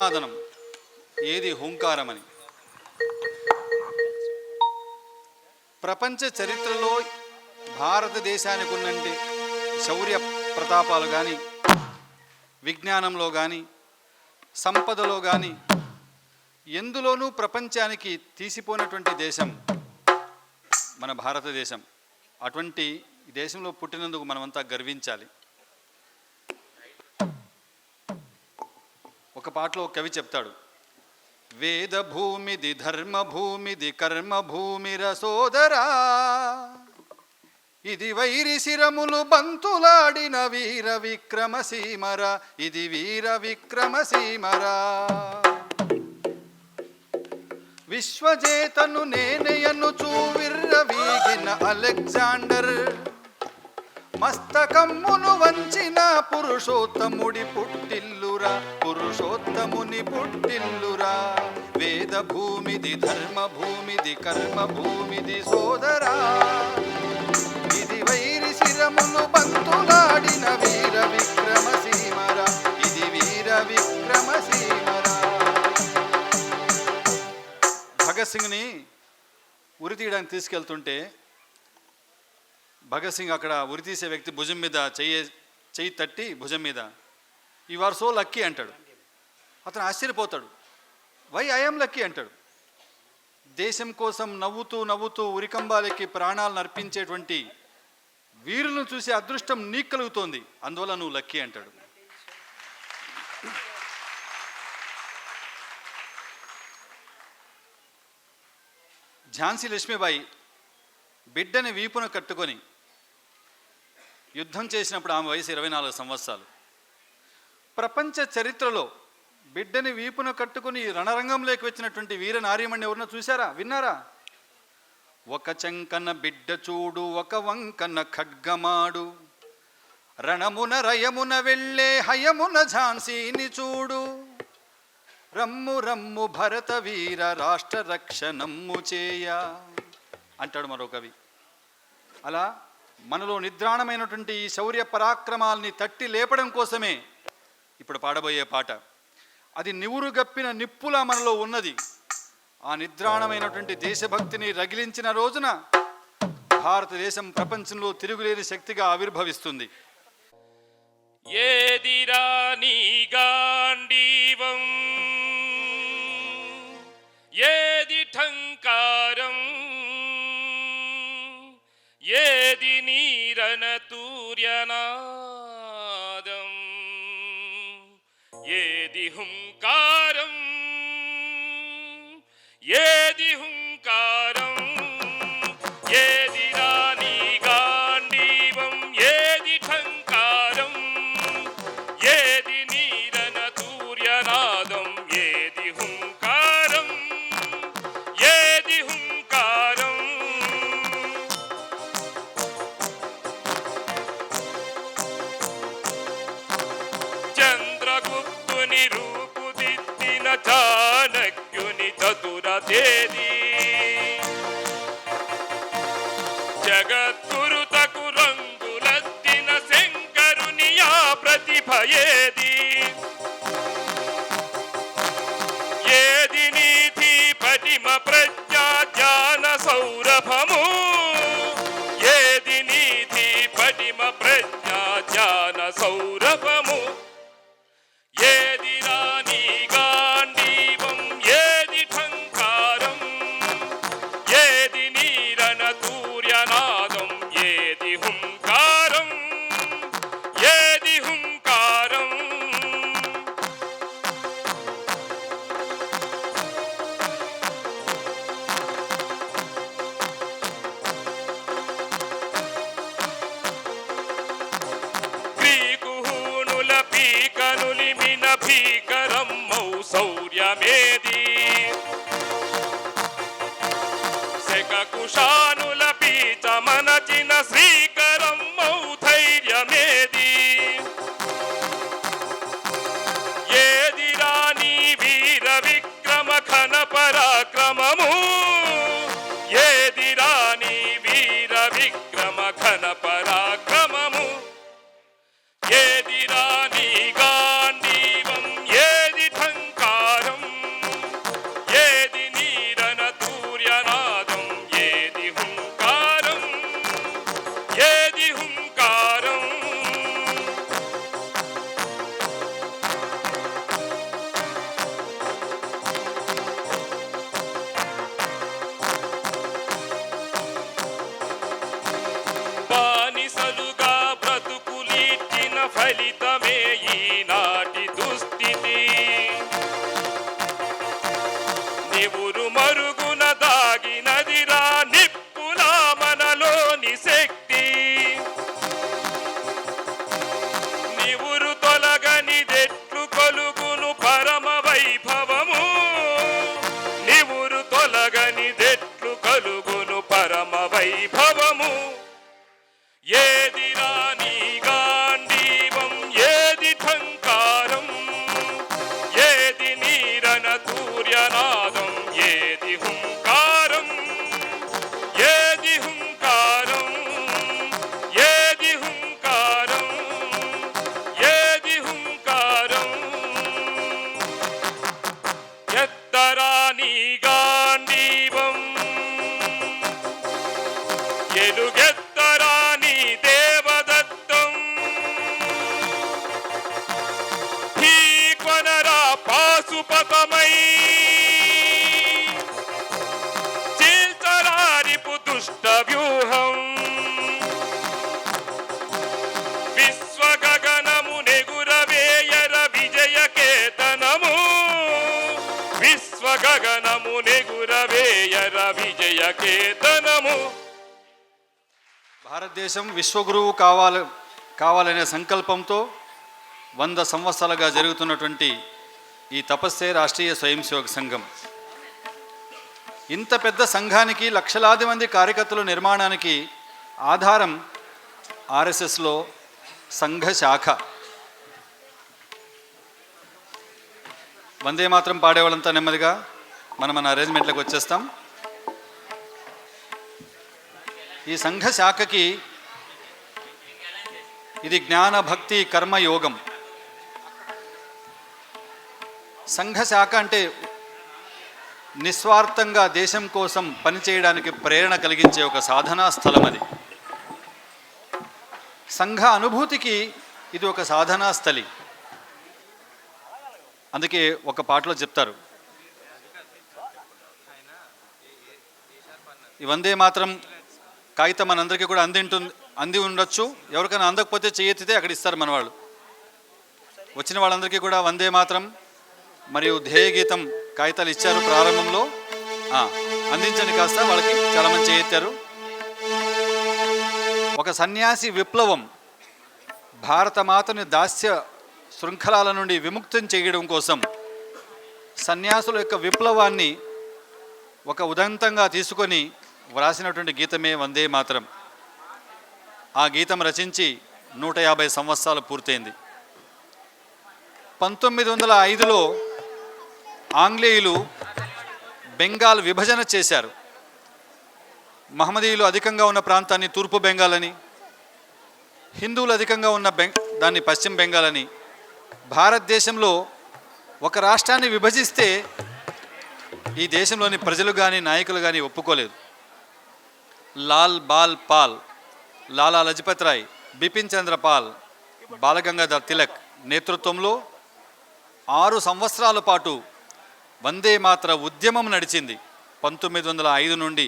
సాధనం ఏది హుంకారమని. ప్రపంచ చరిత్రలో భారతదేశానికి ఉన్నంటి శౌర్య ప్రతాపాలు కానీ, విజ్ఞానంలో కానీ, సంపదలో కానీ ఎందులోనూ ప్రపంచానికి తీసిపోయినటువంటి దేశం మన భారతదేశం. అటువంటి దేశంలో పుట్టినందుకు మనమంతా గర్వించాలి. ఒక పాటలో కవి చెప్తాడు, వేద భూమిది ధర్మ భూమిది కర్మ భూమిర సోదరా, ఇది వైరి శిరములు బంతులాడిన వీర విక్రమసీమరా, ఇది వీర విక్రమసీమరా. విశ్వజేతను నేనయను చూవిర్రవీగిన అలెగ్జాండర్, మస్తకమ్మును వంచిన పురుషోత్తముడి పుట్టిల్లురా, పురుషోత్తముని పుట్టిల్లురా. వేద భూమిది ధర్మ భూమిది కర్మ భూమిది సోదరా, ఇది వైరి శిరములు బంతులాడిన వీర విక్రమసీమరా, ఇది వీర విక్రమసీమరా. భగత్ సింగ్ని ఉరి తీయడానికి తీసుకెళ్తుంటే భగత్ సింగ్ అక్కడ ఉరి తీసే వ్యక్తి భుజం మీద చెయ్యి తట్టి భుజం మీద, యు ఆర్ సో లక్కీ అంటాడు. అతను ఆశ్చర్యపోతాడు, వై ఐఎమ్ లక్కీ అంటాడు. దేశం కోసం నవ్వుతూ నవ్వుతూ ఉరికంబాలకి ప్రాణాలను అర్పించేటువంటి వీరులను చూసి అదృష్టం నీకు కలుగుతోంది, అందువల్ల నువ్వు లక్కీ అంటాడు. ఝాన్సీ లక్ష్మీబాయి బిడ్డని వీపున కట్టుకొని యుద్ధం చేసినప్పుడు ఆమె వయసు 24 సంవత్సరాలు. ప్రపంచ చరిత్రలో బిడ్డని వీపున కట్టుకుని రణరంగంలోకి వచ్చినటువంటి వీర నారీమణి ఎవరన్నా చూశారా, విన్నారా? ఒక చెంకన బిడ్డ చూడు, ఒక వంకన ఖడ్గమాడు, రణమున రయమున వెళ్ళే హయమున ఝాన్సీని చూడు, రమ్ము రమ్ము భరత వీర రాష్ట్ర రక్షణమ్ము చేయ అంటాడు మరో కవి. అలా మనలో నిద్రాణమైనటువంటి ఈ శౌర్య పరాక్రమాల్ని తట్టి లేపడం కోసమే ఇప్పుడు పాడబోయే పాట. అది నివురుగప్పిన నిప్పులా మనలో ఉన్నది. ఆ నిద్రాణమైనటువంటి దేశభక్తిని రగిలించిన రోజున భారతదేశం ప్రపంచంలో తిరుగులేని శక్తిగా ఆవిర్భవిస్తుంది. ఏదిరా నీ గాండీవం, ఏది ఠంకారం, ఏది నీరన తూర్యనాదం, ఏది హుంకారం, ఏది హుంకారం, ఏదిరా నీ గాండీవం, ఏది ఠంకారం, ఏది నీరన తూర్యనాదం, ఏది హుంకారం, ఏది హుంకారం. చంద్రగుప్తుని రూపుదిద్దిన చాణక్యుని చతుర తేదీ, జగద్గురుతకు రంగులద్దిన శంకరుని ఆ ప్రతిభ ఏది, ఏది నీతి పటిమ ప్రజ్ఞా జ్ఞాన సౌరభము, ఏది నీతి పటిమ ప్రజ్ఞా జ్ఞాన సౌరభము, ఏది రాణి గాండీవం, ఏది ఠంకారం, ఏది నీరన తూర్యనాదం, ఏది హుంకారం, ఏది హుంకారం. గ్రీకుహూనుల పీకనులిమిన భీకరమ్మౌ శౌర్యమేది, శకకుశానుల పీచమనచిన శ్రీకరమ్మౌ ధైర్యమేది, ఏది రాణి వీర విక్రమ ఘన పరాక్రమము, ఏది రాణి వీర విక్రమ ఘన పరాక్రమము, ఏది రాణి గాండీవం, ఏది ఠంకారం. ఫలితమే ఈనాటి దుస్థితి. నివురు మరుగున దాగినదిరా నిప్పులా మనలోని శక్తి. నివురు తొలగనిదెట్లు కొలుగును పరమ వైభవము. నివురు తొలగనిదెట్లు కలుగును పరమ వైభవము. ఏదిరా నీ గాంధీవం, ఏది ఠంకారం, ఏది నీరన సూర్యనాదం, ఏది హుంకారం, ఏది హుంకారం, ఏది హుంకారం, ఏది హుంకారం. ఎత్తరా నీ గాంధీవం, ఎలుగెత్తరా నీ దేవదత్తం. ఢీకొనరా పాశుపతమై, చీల్చరారిపు దుష్ట వ్యూహం. విశ్వగగనము నెగురవేయర విజయకేతనము. విశ్వగగనము నెగురవేయర విజయకేతనము. భారతదేశం విశ్వగురువు కావాలనే సంకల్పంతో 100 సంవత్సరాలుగా జరుగుతున్నటువంటి ఈ తపస్సే రాష్ట్రీయ స్వయం సేవక్ సంఘం. ఇంత పెద్ద సంఘానికి లక్షలాది మంది కార్యకర్తల నిర్మాణానికి ఆధారం ఆర్ఎస్ఎస్లో సంఘ శాఖ. వందే మాత్రం పాడేవాళ్ళంతా నెమ్మదిగా మన అరేంజ్మెంట్లకు వచ్చేస్తాం. ఈ సంఘ శాఖకి ఇది జ్ఞాన భక్తి కర్మ యోగం. సంఘ శాఖ అంటే నిస్వార్థంగా దేశం కోసం పనిచేయడానికి ప్రేరణ కలిగించే ఒక సాధనా స్థలం. అది సంఘ అనుభూతికి ఇది ఒక సాధనా స్థలి. అందుకే ఒక పాటలో చెప్తారు, ఈ వందే మాత్రం కాగితం మనందరికీ కూడా అంది ఉండొచ్చు. ఎవరికైనా అందకపోతే చేయెత్తితే అక్కడ ఇస్తారు మన వాళ్ళు. వచ్చిన వాళ్ళందరికీ కూడా వందే మాత్రం మరియు ధ్యేయ గీతం కాగితాలు ఇచ్చారు ప్రారంభంలో. అందించండి కాస్త, వాళ్ళకి చాలామంది చేయెత్తారు. ఒక సన్యాసి విప్లవం భారతమాతని దాస్య శృంఖలాల నుండి విముక్తం చేయడం కోసం సన్యాసుల యొక్క విప్లవాన్ని ఒక ఉదంతంగా తీసుకొని వ్రాసినటువంటి గీతమే వందే మాతరం. ఆ గీతం రచించి 150 సంవత్సరాలు పూర్తయింది. 1905లో ఆంగ్లేయులు బెంగాల్ విభజన చేశారు. మహమ్మదీయులు అధికంగా ఉన్న ప్రాంతాన్ని తూర్పు బెంగాల్ అని, హిందువులు అధికంగా ఉన్న దాన్ని పశ్చిమ బెంగాల్ అని. భారతదేశంలో ఒక రాష్ట్రాన్ని విభజిస్తే ఈ దేశంలోని ప్రజలు కానీ నాయకులు కానీ ఒప్పుకోలేదు. లాల్ బాల్ పాల్, లాలా లజపత్ రాయ్, బిపిన్ చంద్ర పాల్, బాలగంగాధర్ తిలక్ నేతృత్వంలో 6 సంవత్సరాల పాటు వందే మాతర ఉద్యమం నడిచింది. 1905 నుండి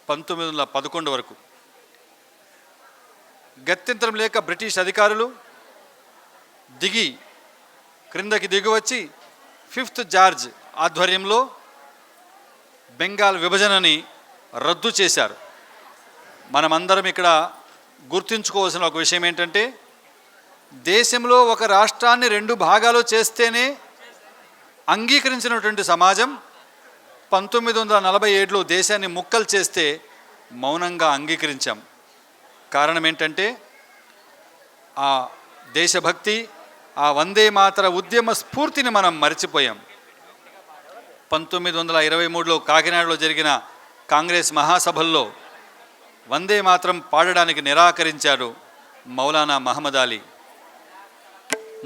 1911 వరకు. గత్యంతరం లేక బ్రిటిష్ అధికారులు క్రిందకి దిగివచ్చి 5th జార్జ్ ఆధ్వర్యంలో బెంగాల్ విభజనని రద్దు చేశారు. మనమందరం ఇక్కడ గుర్తుంచుకోవాల్సిన ఒక విషయం ఏంటంటే, దేశంలో ఒక రాష్ట్రాన్ని 2 భాగాలు చేస్తేనే అంగీకరించినటువంటి సమాజం 1947లో దేశాన్ని ముక్కలు చేస్తే మౌనంగా అంగీకరించాం. కారణం ఏంటంటే ఆ దేశభక్తి, ఆ వందే మాతర ఉద్యమ స్ఫూర్తిని మనం మర్చిపోయాం. 1923లో కాకినాడలో జరిగిన కాంగ్రెస్ మహాసభల్లో వందే మాతరం పాడడానికి నిరాకరించారు మౌలానా మహమ్మద్ అలీ,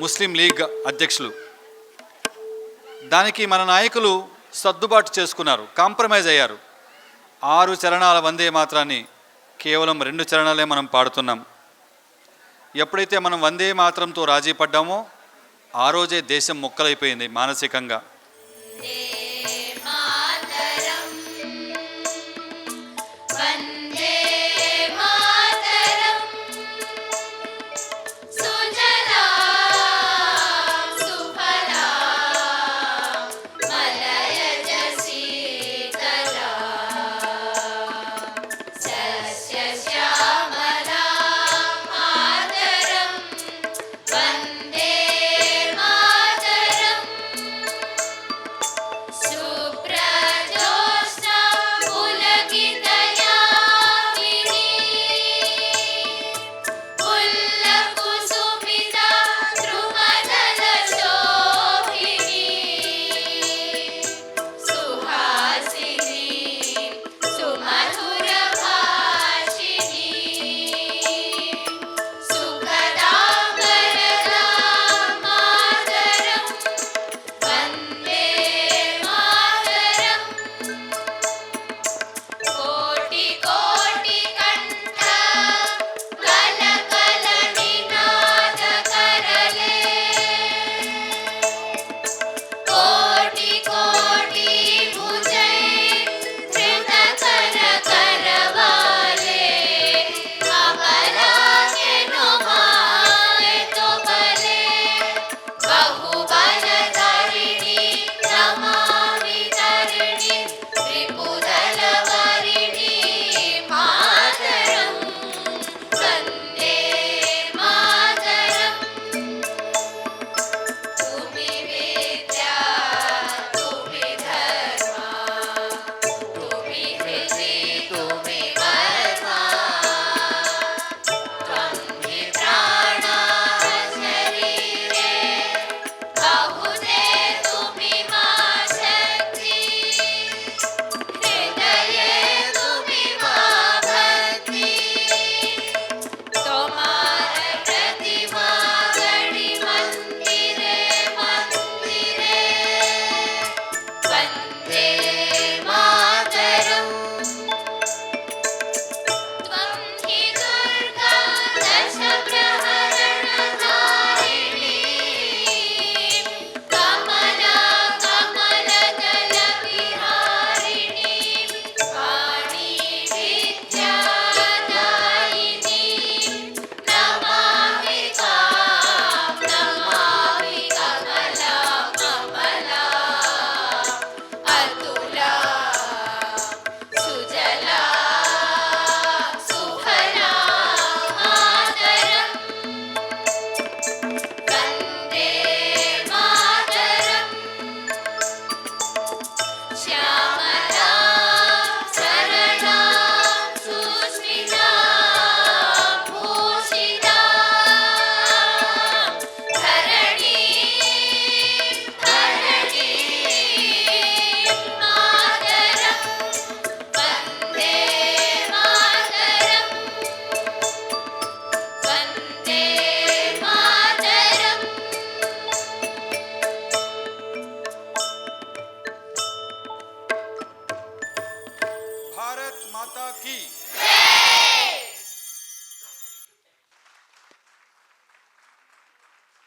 ముస్లిం లీగ్ అధ్యక్షులు. దానికి మన నాయకులు సర్దుబాటు చేసుకున్నారు, కాంప్రమైజ్ అయ్యారు. 6 చరణాల వందే మాత్రాన్ని కేవలం 2 చరణాలే మనం పాడుతున్నాం. ఎప్పుడైతే మనం వందే మాత్రంతో రాజీ పడ్డామో ఆ రోజే దేశం ముక్కలైపోయింది మానసికంగా. సుజలా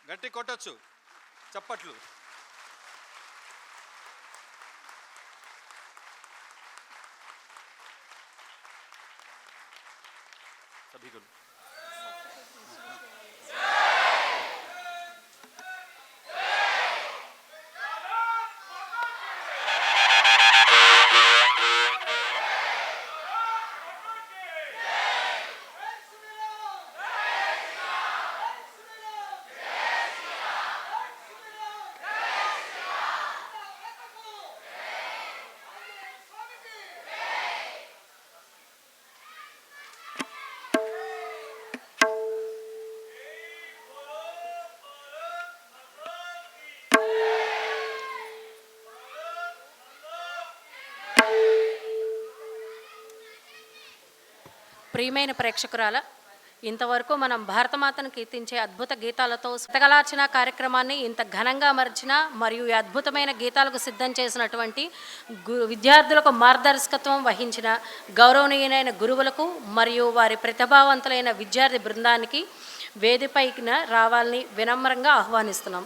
గట్టి కొట్టొచ్చు చప్పట్లు. ప్రియమైన ప్రేక్షకురాల, ఇంతవరకు మనం భారతమాతను కీర్తించే అద్భుత గీతాలతో శతకలార్చన కార్యక్రమాన్ని ఇంత ఘనంగా మరిచిన మరియు ఈ అద్భుతమైన గీతాలకు సిద్ధం చేసినటువంటి విద్యార్థులకు మార్గదర్శకత్వం వహించిన గౌరవనీయులైన గురువులకు మరియు వారి ప్రతిభావంతులైన విద్యార్థి బృందానికి వేదికపైన రావాలని వినమ్రంగా ఆహ్వానిస్తున్నాం.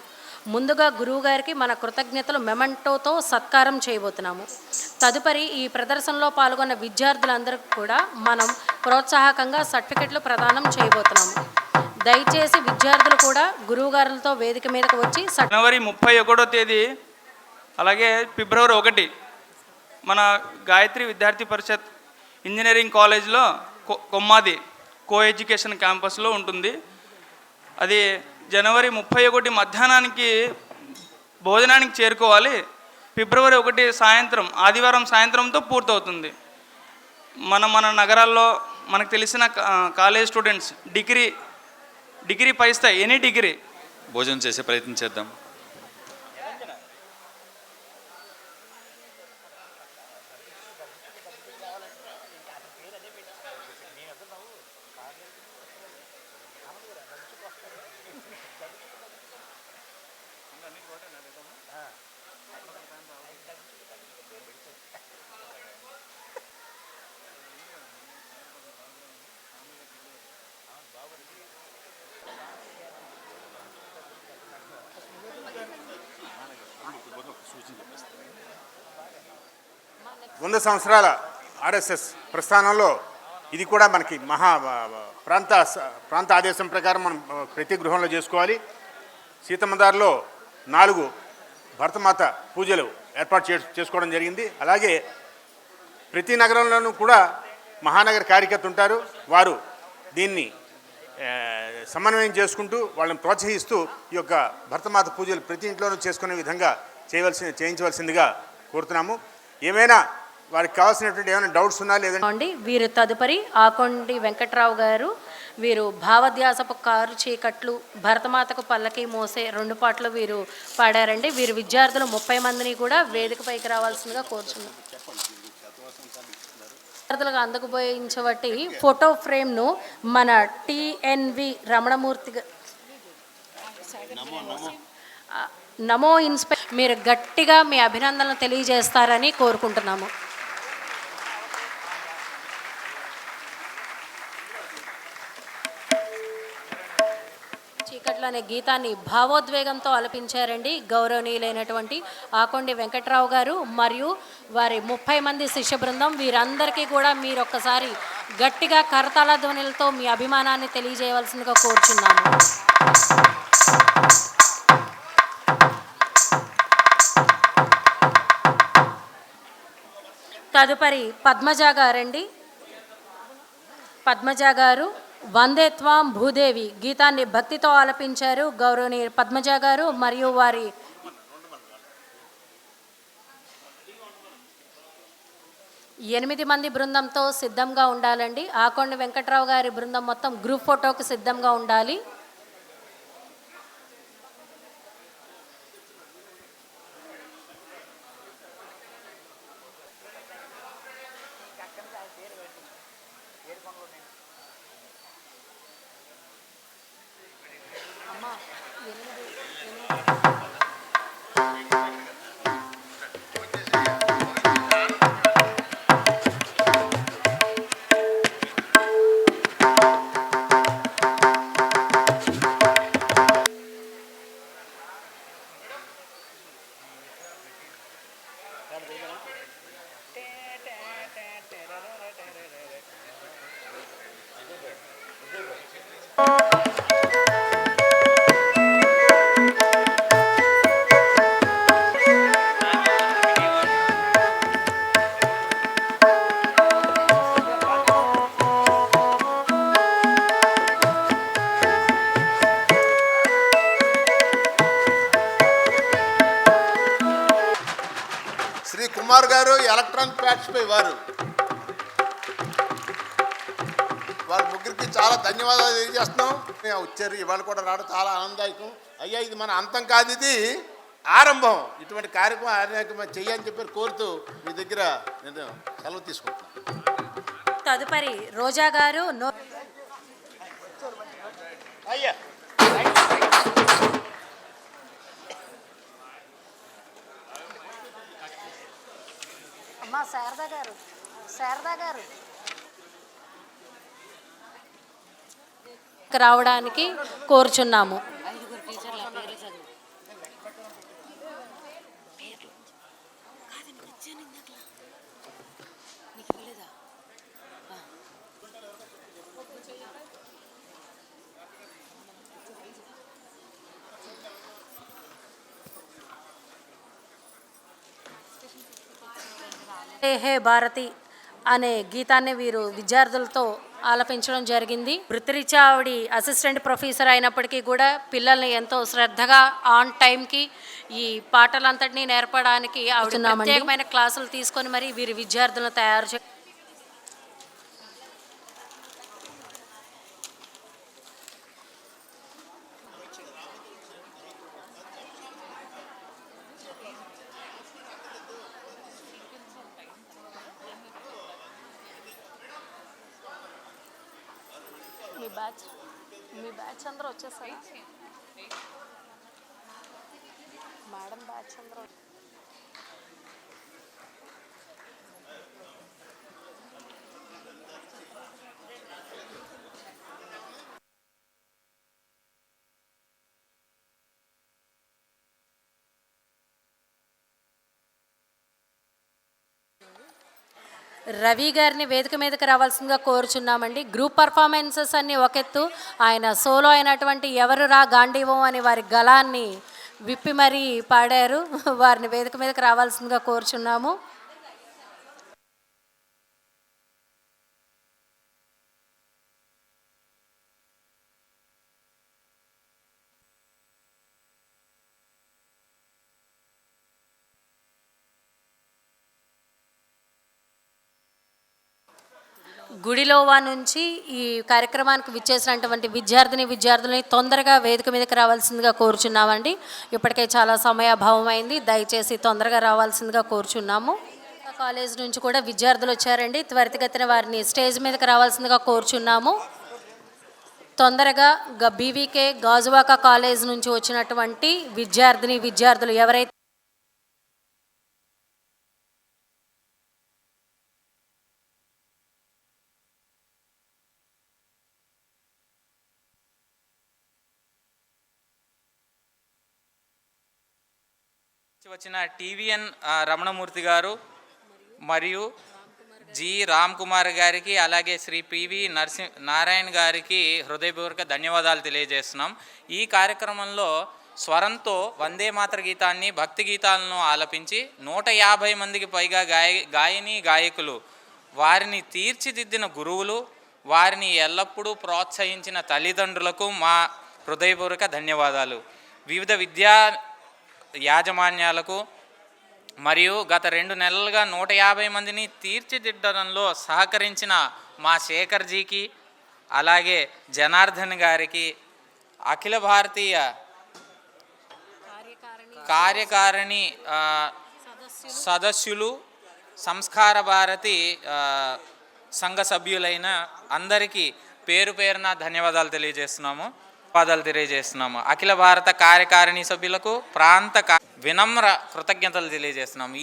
ముందుగా గురువు గారికి మన కృతజ్ఞతలు మెమంటోతో సత్కారం చేయబోతున్నాము. తదుపరి ఈ ప్రదర్శనలో పాల్గొన్న విద్యార్థులందరికీ కూడా మనం ప్రోత్సాహకంగా సర్టిఫికెట్లు ప్రదానం చేయబోతున్నాము. దయచేసి విద్యార్థులు కూడా గురువు గారులతో వేదిక మీదకు వచ్చి జనవరి 31వ తేదీ అలాగే ఫిబ్రవరి 1 మన గాయత్రి విద్యార్థి పరిషత్ ఇంజనీరింగ్ కాలేజ్లో కొమ్మాది కో ఎడ్యుకేషన్ క్యాంపస్లో ఉంటుంది. అది జనవరి 31 మధ్యాహ్నానికి భోజనానికి చేరుకోవాలి. ఫిబ్రవరి 1 సాయంత్రం ఆదివారం సాయంత్రంతో పూర్తవుతుంది. మన నగరాల్లో మనకు తెలిసిన కాలేజ్ స్టూడెంట్స్ డిగ్రీ పై స్థాయి ఎనీ డిగ్రీ భోజనం చేసే ప్రయత్నం చేద్దాం. వంద సంవత్సరాల ఆర్ఎస్ఎస్ ప్రస్థానంలో ఇది కూడా మనకి ప్రాంత ఆదేశం ప్రకారం మనం ప్రతి గృహంలో చేసుకోవాలి. సీతమ్మదారిలో 4 భరతమాత పూజలు ఏర్పాటు చేసుకోవడం జరిగింది. అలాగే ప్రతి నగరంలోనూ కూడా మహానగర కార్యకర్త ఉంటారు. వారు దీన్ని సమన్వయం చేసుకుంటూ వాళ్ళని ప్రోత్సహిస్తూ ఈ యొక్క భరతమాత పూజలు ప్రతి ఇంట్లోనూ చేసుకునే విధంగా చేయించవలసిందిగా కోరుతున్నాము. ఏమైనా వారికి కావాల్సినటువంటి ఏమైనా డౌట్స్ ఉన్నా లేదండి. వీరు తదుపరి ఆకొండి వెంకట్రావు గారు, వీరు భావధ్యాసపు కారు చీకట్లు, భరతమాతకు పల్లకి మోసే 2 పాటలు వీరు పాడారండి. వీరు విద్యార్థులు 30 మందిని కూడా వేదికపైకి రావాల్సిందిగా కోరుచున్నాం. విద్యార్థులకు అందుకుపోయించబట్టి ఫోటో ఫ్రేమ్ను మన TNV రమణమూర్తి నమో మీరు గట్టిగా మీ అభినందనలు తెలియజేస్తారని కోరుకుంటున్నాము. చీకట్లు అనే గీతాన్ని భావోద్వేగంతో ఆలపించారండి గౌరవనీయులైనటువంటి ఆకొండి వెంకట్రావు గారు మరియు వారి 30 మంది శిష్య బృందం. వీరందరికీ కూడా మీరు ఒక్కసారి గట్టిగా కరతాళ ధ్వనులతో మీ అభిమానాన్ని తెలియజేయవలసిందిగా కోరుచున్నాము. తదుపరి పద్మజ గారండి. పద్మజ గారు వందేత్వాం భూదేవి గీతాన్ని భక్తితో ఆలపించారు. గౌరవనీయ పద్మజ గారు మరియు వారి 8 మంది బృందంతో సిద్ధంగా ఉండాలండి. ఆకొండ వెంకట్రావు గారి బృందం మొత్తం గ్రూప్ ఫోటోకి సిద్ధంగా ఉండాలి. గారు ఎలక్ట్రానిక్ ప్యాడ్స్ పై వారి ముగ్గురికి చాలా ధన్యవాదాలు తెలియజేస్తున్నాం. వచ్చారు ఇవాళ కూడా రావడం చాలా ఆనందదాయకం. అయ్యా ఇది మన అంతం కాదు, ఇది ఆరంభం. ఇటువంటి కార్యక్రమం చెయ్యని చెప్పి కోరుతూ మీ దగ్గర నేను సెలవు తీసుకుంటున్నాను. తదుపరి రోజా గారు అయ్యా అమ్మా శారదా గారు రావడానికి కోరుచున్నాము. హే భారతి అనే గీతాన్ని వీరు విద్యార్థులతో ఆలపించడం జరిగింది. వృత్తిరీత్యా ఆవిడ అసిస్టెంట్ ప్రొఫెసర్ అయినప్పటికీ కూడా పిల్లల్ని ఎంతో శ్రద్ధగా ఆన్ టైంకి ఈ పాటలంతటినీ నేర్పడానికి ఆవిడ ప్రత్యేకమైన క్లాసులు తీసుకొని మరి వీరి విద్యార్థులను తయారు చే మీ బ్యాచ్ అందరూ వచ్చేసారా? మేడం బ్యాచ్ అందరూ రవి గారిని వేదిక మీదకి రావాల్సిందిగా కోరుచున్నామండి. గ్రూప్ పర్ఫార్మెన్సెస్ అన్నీ ఒకెత్తు, ఆయన సోలో అయినటువంటి ఎవరు రా గాంధీవం అని వారి గళాన్ని విప్పి మరీ పాడారు. వారిని వేదిక మీదకి రావాల్సిందిగా కోరుచున్నాము. గుడిలోవా నుంచి ఈ కార్యక్రమానికి విచ్చేసినటువంటి విద్యార్థులని తొందరగా వేదిక మీదకి రావాల్సిందిగా కోరుచున్నామండి. ఇప్పటికే చాలా సమయాభావం అయింది, దయచేసి తొందరగా రావాల్సిందిగా కోరుచున్నాము. కాలేజ్ నుంచి కూడా విద్యార్థులు వచ్చారండి, త్వరితగతిన వారిని స్టేజ్ మీదకి రావాల్సిందిగా కోరుచున్నాము. తొందరగా బీవీకే గాజువాక కాలేజ్ నుంచి వచ్చినటువంటి విద్యార్థులు ఎవరైతే వచ్చిన టీవీఎన్ రమణమూర్తి గారు మరియు జి రామ్ కుమార్ గారికి అలాగే శ్రీ పివి నారాయణ గారికి హృదయపూర్వక ధన్యవాదాలు తెలియజేస్తున్నాం. ఈ కార్యక్రమంలో స్వరంతో వందే మాతర గీతాన్ని భక్తి గీతాలను ఆలపించి 150 మందికి పైగా గాయని గాయకులు, వారిని తీర్చిదిద్దిన గురువులు, వారిని ఎల్లప్పుడూ ప్రోత్సహించిన తల్లిదండ్రులకు మా హృదయపూర్వక ధన్యవాదాలు. వివిధ విద్యా యాజమాన్యాలకు మరియు గత 2 నెలలుగా 150 మందిని తీర్చిదిద్దడంలో సహకరించిన మా శేఖర్జీకి అలాగే జనార్దన్ గారికి, అఖిల భారతీయ కార్యకారిణి సదస్యులు, సంస్కార భారతి సంఘ సభ్యులైన అందరికీ పేరు పేరున ధన్యవాదాలు తెలియజేస్తున్నాము. అఖిల భారత కార్యకారిణి సభ్యులకు ప్రాంత వినమ్ర కృతజ్ఞతలు తెలియజేస్తున్నాము.